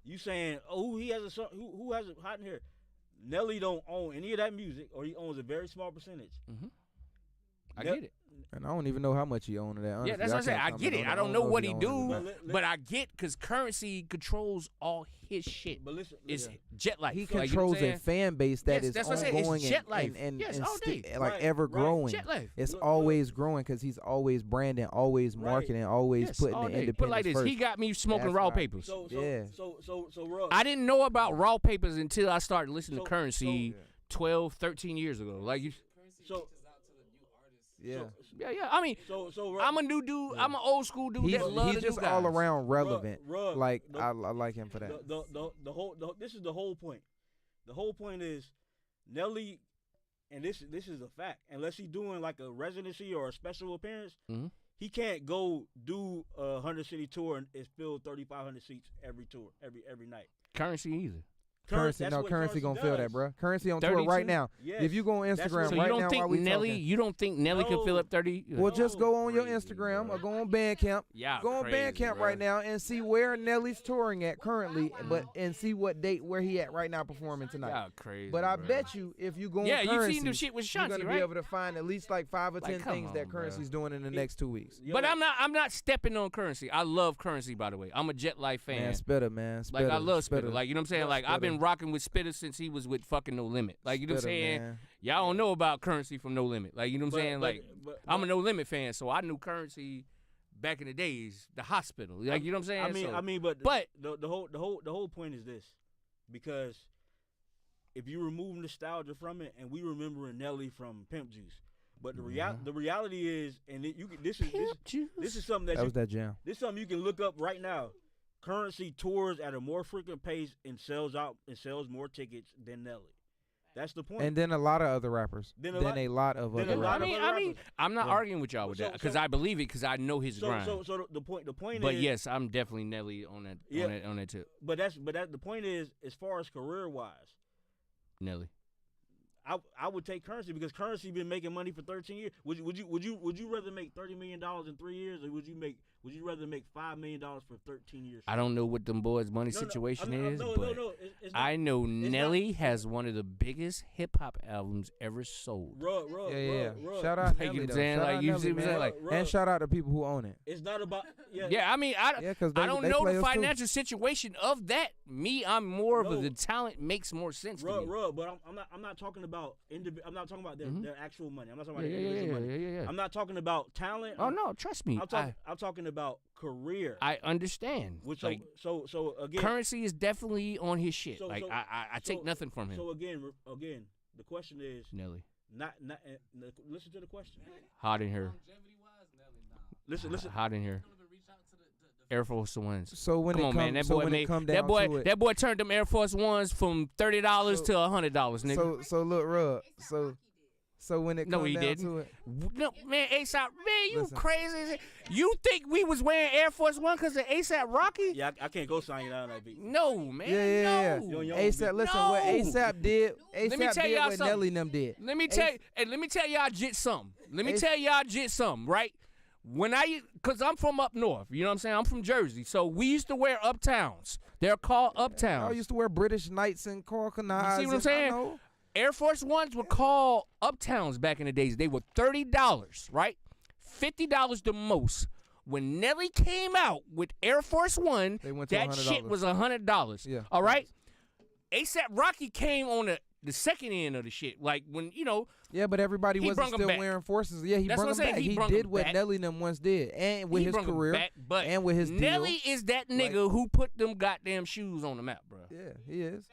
You saying, oh, he has a song, who has a Hot in Here? Nelly don't own any of that music, or he owns a very small percentage. I Nel- get it. And I don't even know how much he owned of that. Honestly. Yeah, that's what I'm saying. can't I get comment it. on I don't if know what he owns do, it. but I get because Currency controls all his shit. But listen, It's listen. Jet Life. He like, you know controls what I'm a saying? fan base that Yes, is that's what I'm saying. It's ongoing Jet and, Life. and Yes, and all day. like Right, ever right. growing. Jet Life. It's Look, always growing because he's always branding, always Right. marketing, always Yes, putting all the day. independence Put it like this. first. He got me smoking That's raw why. papers. Yeah. So Rug. I didn't know about raw papers until I started listening So- to Currency so- 12, 13 years ago. Like you. So Yeah. Yeah. I mean, Rug, I'm a new dude. I'm an old school dude He's, that love he's the just new all guys. around relevant. Rug, like the- I like him for that. the whole this is the whole point. The whole point is Nelly, and this is a fact. Unless he's doing like a residency or a special appearance, Mhm. he can't go do a 100-city tour and fill 3,500 seats every tour every night. Currency either. Currency, that's no, what Currency gonna feel that, does. bro. Currency on tour 32? right now. Yes. If you go on That's Instagram what- So right you don't now, think while we Nelly? talking, You don't think Nelly can fill No. up 30? well, just go on your Crazy, Instagram bro. or go on Bandcamp. Yeah, Go on crazy, Bandcamp bro. right now and see where Nelly's touring at currently, and see what date where he at right now performing tonight. Y'all crazy. But I bro. bet you if you go on Yeah, you Currency, seen them shit with you're Shanti, gonna right? be able to find at least like 5 or Like, 10 come things that on, bro. Currency's doing in the next 2 weeks. Yo, But I'm not stepping on Currency. I love Currency, by the way. I'm a Jet Life fan. Man, Spitter, man. Like Spitter, I love Spitter. Like you know what I'm saying? Love Like I've been Spitter. rocking with Spitter since he was with fucking No Limit. Like you know what I'm Spitter, saying? man. Y'all don't know about Currency from No Limit. Like you know what I'm saying? Like but- I'm a No Limit fan, so I knew Currency back in the days, the hospital. Like you know what I'm saying? I mean, but the whole point is this, because if you remove nostalgia from it, and we remembering Nelly from Pimp Juice, But the reality is, and this is something That was that jam. This is something you can look up right now. Currency tours at a more frequent pace and sells more tickets than Nelly. That's the point. And then a lot of other rappers. Then a lot of other rappers. I mean, I'm not arguing with y'all with that because I believe it because I know his grind. So the point But is. yes, I'm definitely Nelly on that tip. But the point is, as far as career wise, Nelly. I would take Currency because Currency been making money for 13 years. Would you rather make $30 million in 3 years, or would you rather make $5 million for 13 years? I don't know what them boys' money situation is, but I know Nelly has one of the biggest hip hop albums ever sold. Yeah. Shout out Like Nelly, you though. saying, Shout like out you Nelly, see what I'm man. saying, like, and shout out to people who own it. It's not about I mean, I don't they know play the us too. financial situation of that. Me, I'm more of the talent makes more sense to me. But I'm not talking about I'm not talking about their actual money. I'm not talking about their individual money. Yeah. I'm not talking about talent. Oh no, trust me. I'm talking about career. I understand. Which like, so again, Currency is definitely on his shit. So- like so- I take nothing from him. So again, the question is Nelly, listen to the question. hot in here. Listen. Hot in here. Air Force Ones. So when Come it on, come, man. That so boy when made it come that down boy. to it, That boy turned them Air Force Ones from $30 to $100, nigga. so look, Rub. So when it No, comes he down didn't. to it, No, man, ASAP, man, you Listen. crazy as hell. You think we was wearing Air Force One because of ASAP Rocky? Yeah, I can't go sign you down that beat. No, man. yeah. No. You on your own ASAP, beat. listen, No. what ASAP did, Let me ASAP tell did y'all what something. Nelly and them did. Let me tell y'all jit something. Right? Cause I'm from up north, you know what I'm saying? I'm from Jersey, so we used to wear Uptowns. They're called Uptowns. I used to wear British Knights and Carl Canaz. You see what I'm saying? Air Force Ones were called Uptowns back in the days. They were $30, right? $50 the most. When Nelly came out with Air Force One, They went to that $100. shit was $100. Yeah. All right? ASAP Rocky came on the second end of the shit. Like when, Yeah, but everybody He wasn't brung 'em still back. wearing forces. Yeah, he That's brought what them I'm saying. back. He He brung did 'em what back. Nelly and them once did, and with he his brung 'em career, back, but and with his Nelly deal. is that nigga who put them goddamn shoes on the map, bro. Yeah, he is.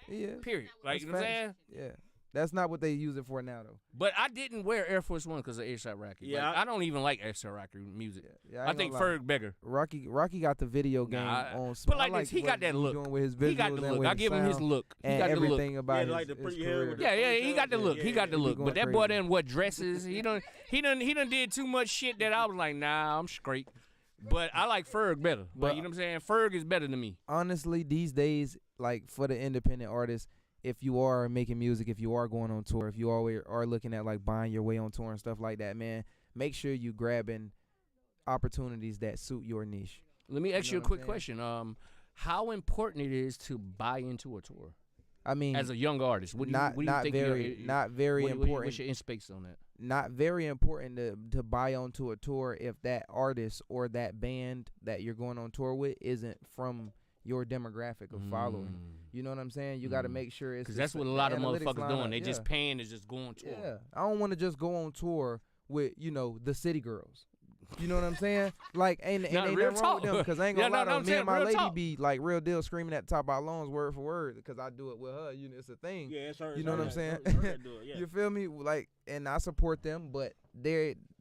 Period. Like, That's you know what I'm saying? facts. Yeah, that's not what they use it for now, though. But I didn't wear Air Force One because of ASAP Rocky. Yeah, Like, I don't even like ASAP Rocky music. Yeah, I ain't think gonna lie. Ferg bigger. Rocky got the video game on. But I like this, he what got that he look. Doing with his He got visuals the and look. with I give him his sound look. He and got the look. everything about Yeah, like his the pretty career. hair with the Yeah, he got the Yeah, look. yeah, He got yeah. the He look. going But that crazy. boy done what dresses. He done did too much shit that I was like, nah, I'm straight. But I like Ferg better. But you know what I'm saying? Ferg is better than me. Honestly, these days, like for the independent artists, if you are making music, if you are going on tour, if you always are looking at like buying your way on tour and stuff like that, man, make sure you grabbing opportunities that suit your niche. Let me ask know you a what I'm quick saying? question. How important it is to buy into a tour I mean, as a young artist? What do not you think? not very important. What's your space on that? Not very important to buy onto a tour if that artist or that band that you're going on tour with isn't from your demographic of following. You know what I'm saying? You got to make sure it's Because that's just what a the lot of analytics motherfuckers line doing. up. They Yeah. just paying to just go on tour. Yeah, I don't want to just go on tour with the city girls. You know what I'm saying? Like, ain't Nah, nothing real wrong talk. with them because I ain't Yeah, gonna lie no, though. I'm Me saying and my real lady talk. be like real deal screaming at the top of our lungs word for word because I do it with her. It's a thing. Yeah, it's her. You know what I'm saying? Yeah. You feel me? Like, and I support them, but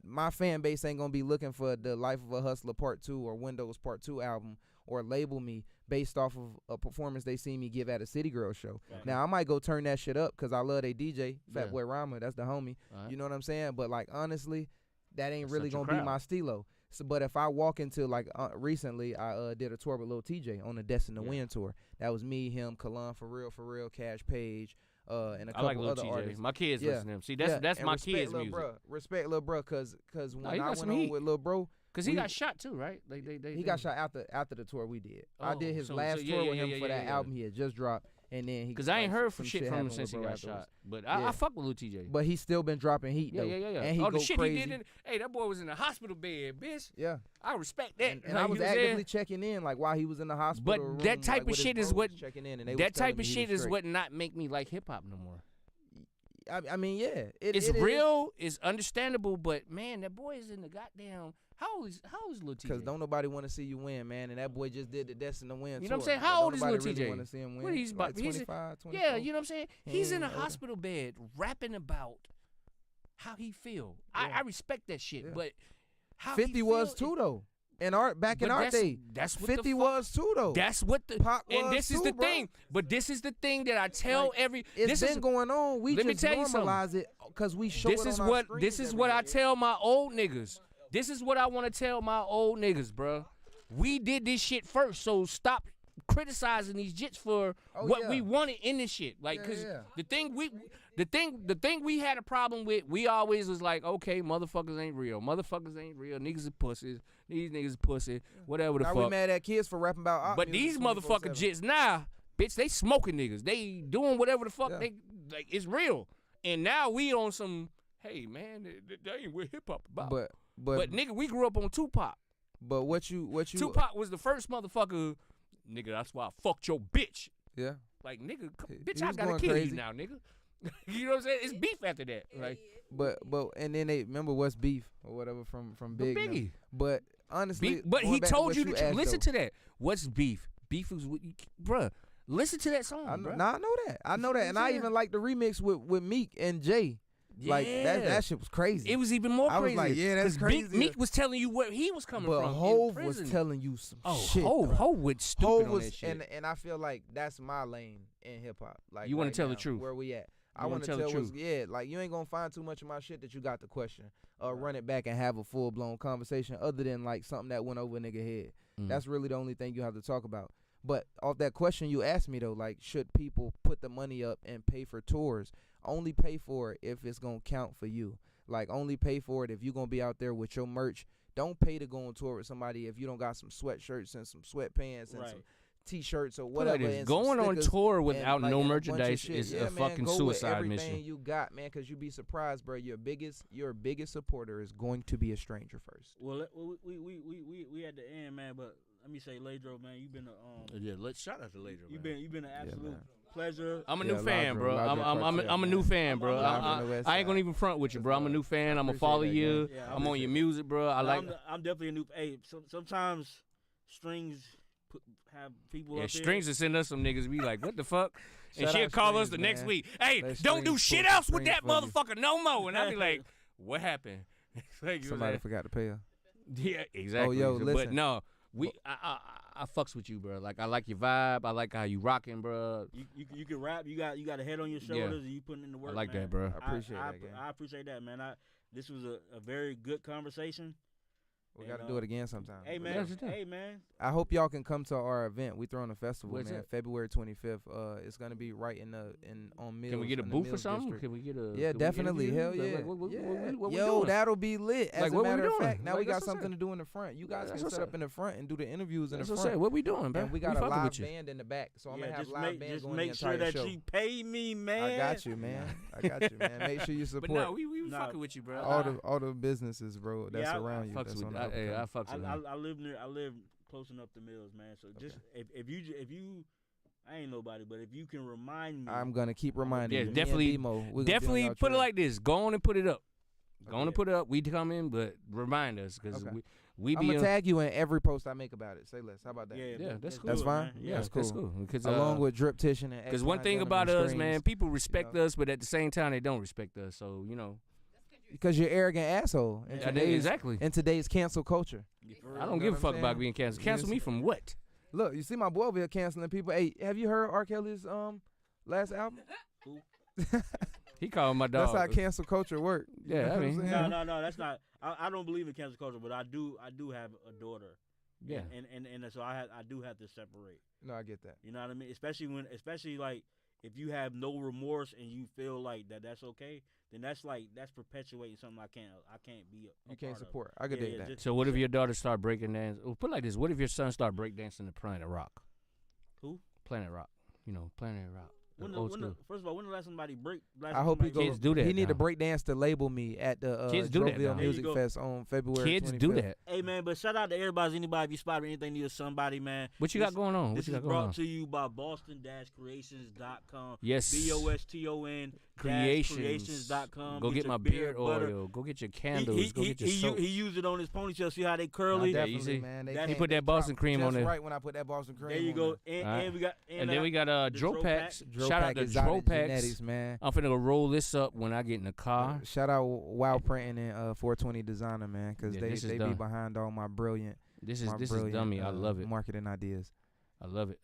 my fan base ain't gonna be looking for the Life of a Hustler Part 2 or Windows Part 2 album or label me based off of a performance they see me give at a City Girl show. Right. Now I might go turn that shit up because I love they DJ, Yeah. Fatboy Rama, that's the homie. Alright. You know what I'm saying? But like honestly, that ain't That's really such a gonna be crowd. my stilo. So, but if I walk into like recently, I did a tour with Lil TJ on the Destin to Win tour. That was me, him, Kalon, for real, Cash Page, and a I couple like Lil other TJ. artists. My kids Yeah. listen to him. See, that's and my respect kids' Lil music. Bruh. Respect Lil Bruh, cause when he I got went some on heat. with Lil Bro, Because he we- got shot too, right? he got shot after the tour we did. I Oh, did his so- last so yeah, tour yeah, with him yeah, for yeah, that yeah. album he had just dropped, and then he. Because I ain't heard from some shit from him happened since he with Bro got afterwards. shot. But Yeah. I fuck with Lil TJ. But he's still been dropping heat yeah, though. yeah. And he Oh, go the shit crazy. he did. Hey, that boy was in the hospital bed, bitch. Yeah. I respect that. And Like, I you was know what I'm saying? actively checking in, like while he was in the hospital. But room, that type like, of with his shit is bros what checking in, and they was that telling type me of he shit was is straight. what not make me like hip hop no more. I mean, yeah, It's it is. real, it's understandable, but man, that boy is in the goddamn. How old is Lil TJ? Because don't nobody want to see you win, man. And that boy just did the Destin to Win. You know what I'm tour, saying? but How don't old is nobody Lil really TJ? wanna see him win. What he's like about? He's 25, 24. yeah, you know what I'm saying? He He's in ain't a older. hospital bed rapping about how he feel. I respect that shit, but how 50 he was feel too though. In back in But our that's- day, that's what 50 the fuck- was too though. That's what the Pac and was this is too, the bro. thing. But this is the thing that I tell every. It's This been is going on. We let me just tell you something. normalize it because we show this it is on our what screens this is every what I day. tell my old niggas. This is what I want to tell my old niggas, bro. We did this shit first, so stop criticizing these jits for what we wanted in this shit. Like, cause the thing we had a problem with, we always was like, okay, motherfuckers ain't real. Motherfuckers ain't real. Niggas are pussies. These niggas pussy. Whatever the Now fuck. we mad at kids for rapping about. But these motherfucking jits now, bitch, they smoking niggas. They doing whatever the fuck they like. It's real. And now we on some. Hey man, that ain't what hip hop about. But nigga, we grew up on Tupac. But what you Tupac was the first motherfucker. Nigga, that's why I fucked your bitch. Yeah. Like nigga, He bitch, I was gotta going kill crazy. you now, nigga. You know what I'm saying? It's beef after that. Like But and then they remember what's beef or whatever from Big. and them. Biggie. But honestly, beef, but going he back to told what you to asked, listen though, to that. What's beef? Beef is what you, bruh. Listen to that song, bruh. Nah, I know that. I know that, and I even like the remix with Meek and Jay. Like that shit was crazy. It was even more I was crazy. like, yeah, that's 'Cause crazy. Meek was telling you where he was coming But from. Hove in was prison. telling you some Oh, shit. Hove went stupid Hove on was, that shit. and I feel like that's my lane in hip hop. Like You wanna right tell the now, truth. Where we at? I wanna want to tell the tell what's, truth. yeah. Like you ain't gonna find too much of my shit that you got to question. Run it back and have a full blown conversation other than like something that went over a nigga head. That's really the only thing you have to talk about. But off that question you asked me though, like should people put the money up and pay for tours? Only pay for it if it's gonna count for you. Like only pay for it if you're gonna be out there with your merch. Don't pay to go on tour with somebody if you don't got some sweatshirts and some sweatpants and some t-shirts or Put it whatever. like this, and going some on stickers tour and, without like, no and a bunch of merchandise shit. is Yeah, a man, fucking go suicide with mission. everything you got, man, because you be surprised, bro. Your biggest supporter is going to be a stranger first. Well, we at the end, man. But let me say, Ladro, man, you've been Yeah, let's shout out to Ladro. you've been an absolute pleasure. I'm a Yeah, new fan, Ladro, bro. Ladro I'm a new fan, bro. Live from the West I ain't gonna Side. even front with you, bro. I'm a new fan. I'm gonna appreciate follow that, you. gang. Yeah, I I'm on your music, bro. I like. I'm definitely a new. Hey, sometimes strings have people. Yeah, up there. Strings will send us some niggas. We like, what the fuck? And Shout she'll out call us Strings, the next man. week. Hey, Let don't do Strings shit pull some else with strings that for you. motherfucker no more. And I'll be like, what happened? Like, Somebody forgot to pay her. Yeah, exactly. yo, But listen. no, I fucks with you, bro. Like I like your vibe. I like how you rocking, bro. You can rap. You got a head on your shoulders, and you putting in the work. I like man. that, bro. I appreciate that, gang. I appreciate that, man. This was a very good conversation. We got to do it again sometime. Hey man, hey man. I hope y'all can come to our event. We throwing a festival, Where's man. that? February 25th. It's gonna be right on Mills. Can we get a in the booth or Mills something? district. Can we get a? Yeah, can we definitely. interview? Hell yeah. Like, what we Yo, doing? that'll be lit. As Like, a what we matter of doing? fact, now Like, we got that's what I'm something to do in the front. You guys That's can what set I'm up in the front and do the interviews in That's the what I'm front. saying. What we doing, man? And we got a fucking live with you. band in the back, so I'm Yeah, gonna have just live bands just going make the sure entire that show. you pay me, man. I got you, man. I got you, man. Make sure you But support no, we Nah, fucking with you, bro. all the businesses, bro. That's I around you. fucks That's with. on the Hey, I upcoming. fucks with. I live close enough to Mills, man. So just if you, I ain't nobody, but if you can remind me, I'm gonna keep reminding Yeah, you. Me and definitely- Demo, we gonna be on Definitely y'all put it trail. like this. Go on and put it up. Go on Okay. and put it up. We come in, but remind us because Okay. we I'm be gonna on- tag you in every post I make about it. Say less. How about that? yeah, Yeah, but that's let's cool. That's do it, fine? man. Yeah, Yeah, that's cool. Because Along with Drip Titian and because one thing about us, man, people respect us, but at the same time they don't respect us. So because you're arrogant asshole in Yeah, today's exactly. in today's cancel culture. I don't You give know a fuck what I'm about saying? being canceled. You Cancel me just- from what? Look, you see my boy over here canceling people. Hey, have you heard R. Kelly's last album? He called my That's dog. how cancel culture work. You Yeah, know I what I'm mean, saying? No, that's not. I don't believe in cancel culture, but I do have a daughter. Yeah. And so I do have to separate. No, I get that. You know what I mean? Especially like if you have no remorse and you feel like that's okay, then that's perpetuating something I can't be. You can't part of. support. I could Yeah, dig yeah, that. just- So what if your daughter start breaking dance? Well, put it like this: what if your son start break dancing to Planet Rock? Who? Planet Rock. You know, Planet Rock. When Old the, school. first of all, when the last somebody break? I hope he Kids goes. do that He need now. to break dance to label me at the Kids do that Droville now. There you Music go. Fest on February. Kids 25th. do that. Hey man, but shout out to everybody, anybody if you spot anything near somebody, man. What you got going on? What This you is got going on? brought to you by Boston-Creations.com. Yes. BOSTON Creations. Creations.com. Go get your my beard butter. oil. Go get your candles. Go get your soap. He used it on his ponytail. See how they Nah, curly? Yeah, you definitely, see? man. They He came- put that they Boston dropped cream on just there. right when I put that Boston cream. There you on go. there. And, Alright. and we got And then we got the Dro Packs. Dro Shout out to Exotic Dropax. Genetics, man. I'm finna go roll this up when I get in the car. Shout out Wow Printing and 420 Designer, man, because Yeah, they this is be done. behind all my brilliant. This is brilliant, dummy. I love it. Marketing ideas. I love it.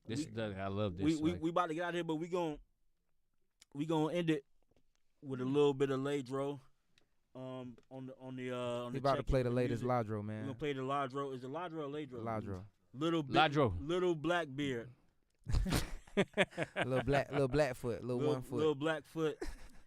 This is done. I love this. We about to get out of here, but we gonna end it with a little bit of Ladro. On the We about to play the check-in latest music. Ladro, We man. gonna play the Ladro. Is it Ladro or Ladro? Ladro. Little black beard. little black foot, little 1 foot. Little black foot.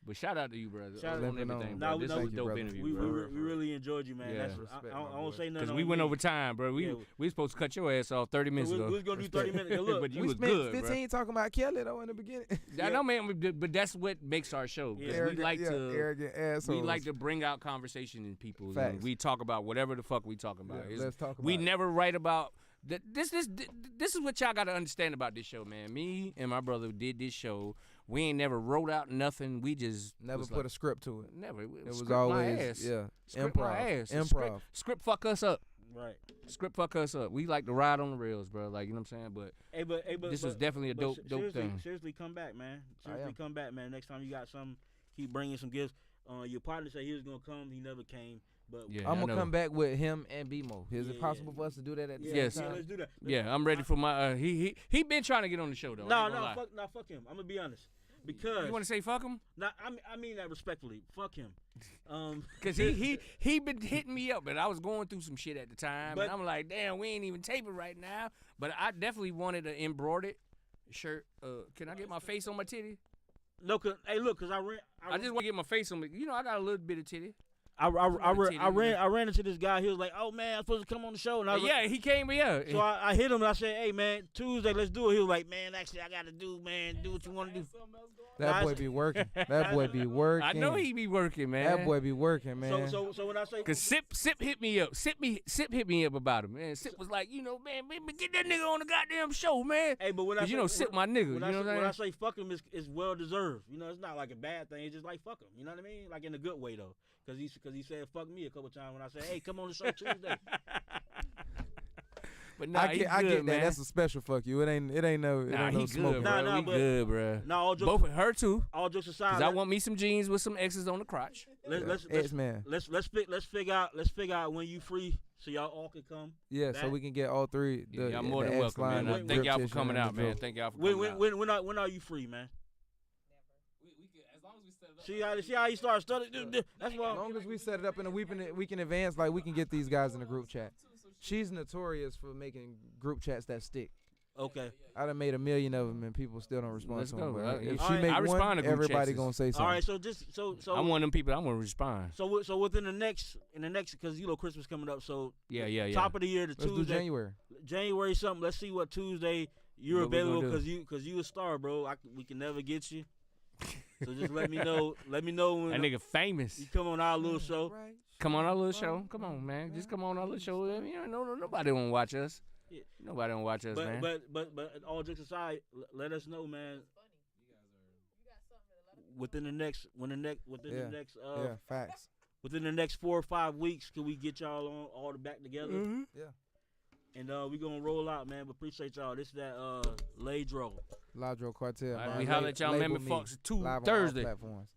But shout out to you, brother. Shout out on to everything, you. bro. Nah, This we- was a thank you, dope brother. interview, We bro. really enjoyed you, man. Yeah. That's, Respect, I my don't boy. say nothing. Because on we went me. over time, bro. Yeah. We supposed to cut your ass off 30 minutes we ago. was gonna do 30 minutes. And look, But you We was spent good, 15 talking about Kelly though in the beginning. bro. I know, man, but that's what makes our show. 'Cause Yeah. we like to arrogant assholes. we like to bring out conversation in people. Facts. And we talk about whatever the fuck we talking about. Yeah, It's- let's talk about we it. never write about this is what y'all gotta understand about this show, man. Me and my brother did this show. We ain't never wrote out nothing. We just Never was put like, a script to it. never. It was script my always ass. yeah, Script my improv. ass. Improv. Script fuck us up. Right. Script fuck us up. We like to ride on the rails, bro. Like, you know what I'm saying? But But this was definitely a dope thing. Seriously, come back, man. I Seriously, am. come back, man. Next time you got something, keep bringing some gifts. Your partner said he was gonna come. He never came. But Yeah, I'm I gonna know. come back with him and BMO. Is it Yeah. possible for us to do that at the yeah, same yeah, time? let's do that. Yeah, I'm ready for my. He been trying to get on the show though. I ain't gonna lie. Fuck him. I'm gonna be honest. Because You want to say fuck him? I mean that respectfully. Fuck him. Cause he been hitting me up, but I was going through some shit at the time, But- and I'm like, damn, we ain't even taping right now. But I definitely wanted an embroidered shirt. Can I get my face on my titty? No, hey, look, cause I I just want to get my face on me. You know, I got a little bit of titty. I ran into this guy. He was like, "Oh man, I'm supposed to come on the show." And I was Yeah, he came here. So I hit him and I said, "Hey man, Tuesday, let's do it." He was like, "Man, actually, I gotta do what you want to do." That boy be working. That boy be working. I know he be working, man. That boy be working, man. So when I say, Cause Sip hit me up. Sip hit me up about him, man. Sip was like, you know, man, get that nigga on the goddamn show, man. hey, but when I Cause say, you know, Sip my nigga. You know what when I'm I saying? say fuck him, it's well deserved. You know, it's not like a bad thing. It's just like fuck him. You know what I mean? Like in a good way though. Cause he said fuck me a couple times when I said, "Hey, come on the show Tuesday." But nah, I he get good, that. man. That's a special fuck you. It ain't no Nah, no he smoke. good, Nah, bro. nah, We but- good, bro. No, all jokes, Both of her too. all jokes aside, Cause I want me some jeans with some X's on the crotch. X-Man. let's figure out when you free so y'all all can come. Yeah, so That- we can get all three. Yeah, y'all the more than X welcome, line, man. the Thank drip y'all for tissue, coming and the out, man. drill. Thank y'all for coming out. When are you free, man? We can, as long as we set it up. See how you start studying. That's As why. long as we set it up in a week in advance, like we can get these guys in a group chat. She's notorious for making group chats that stick. Okay. I done made 1 million of them and people still don't respond Let's to them. go. But if All she right, make I respond one, to group everybody chats. gonna say something. All right. So just so I'm one of them people. I'm gonna respond. so within the next because you know Christmas coming up. So Yeah. top of the year, the Let's do Tuesday, January. something. Let's see what Tuesday you're What we gonna available do? because you a star, bro. We can never get you. So just let me know. Let me know when That nigga famous. you come on our little show. Come on our little show. Come on, man. Just come on our little show. You know, nobody won't watch us. Yeah. Nobody won't watch us, man. But all jokes aside, let us know, man. Within the next Yeah, facts. within the next 4 or 5 weeks, can we get y'all on all the back together? Mm-hmm. Yeah. And we gonna roll out, man. But appreciate y'all. This is that Ladro. Ladro Quartet. All right, man. we holla at y'all, man. Label me Fox 2 live on all Thursday. platforms.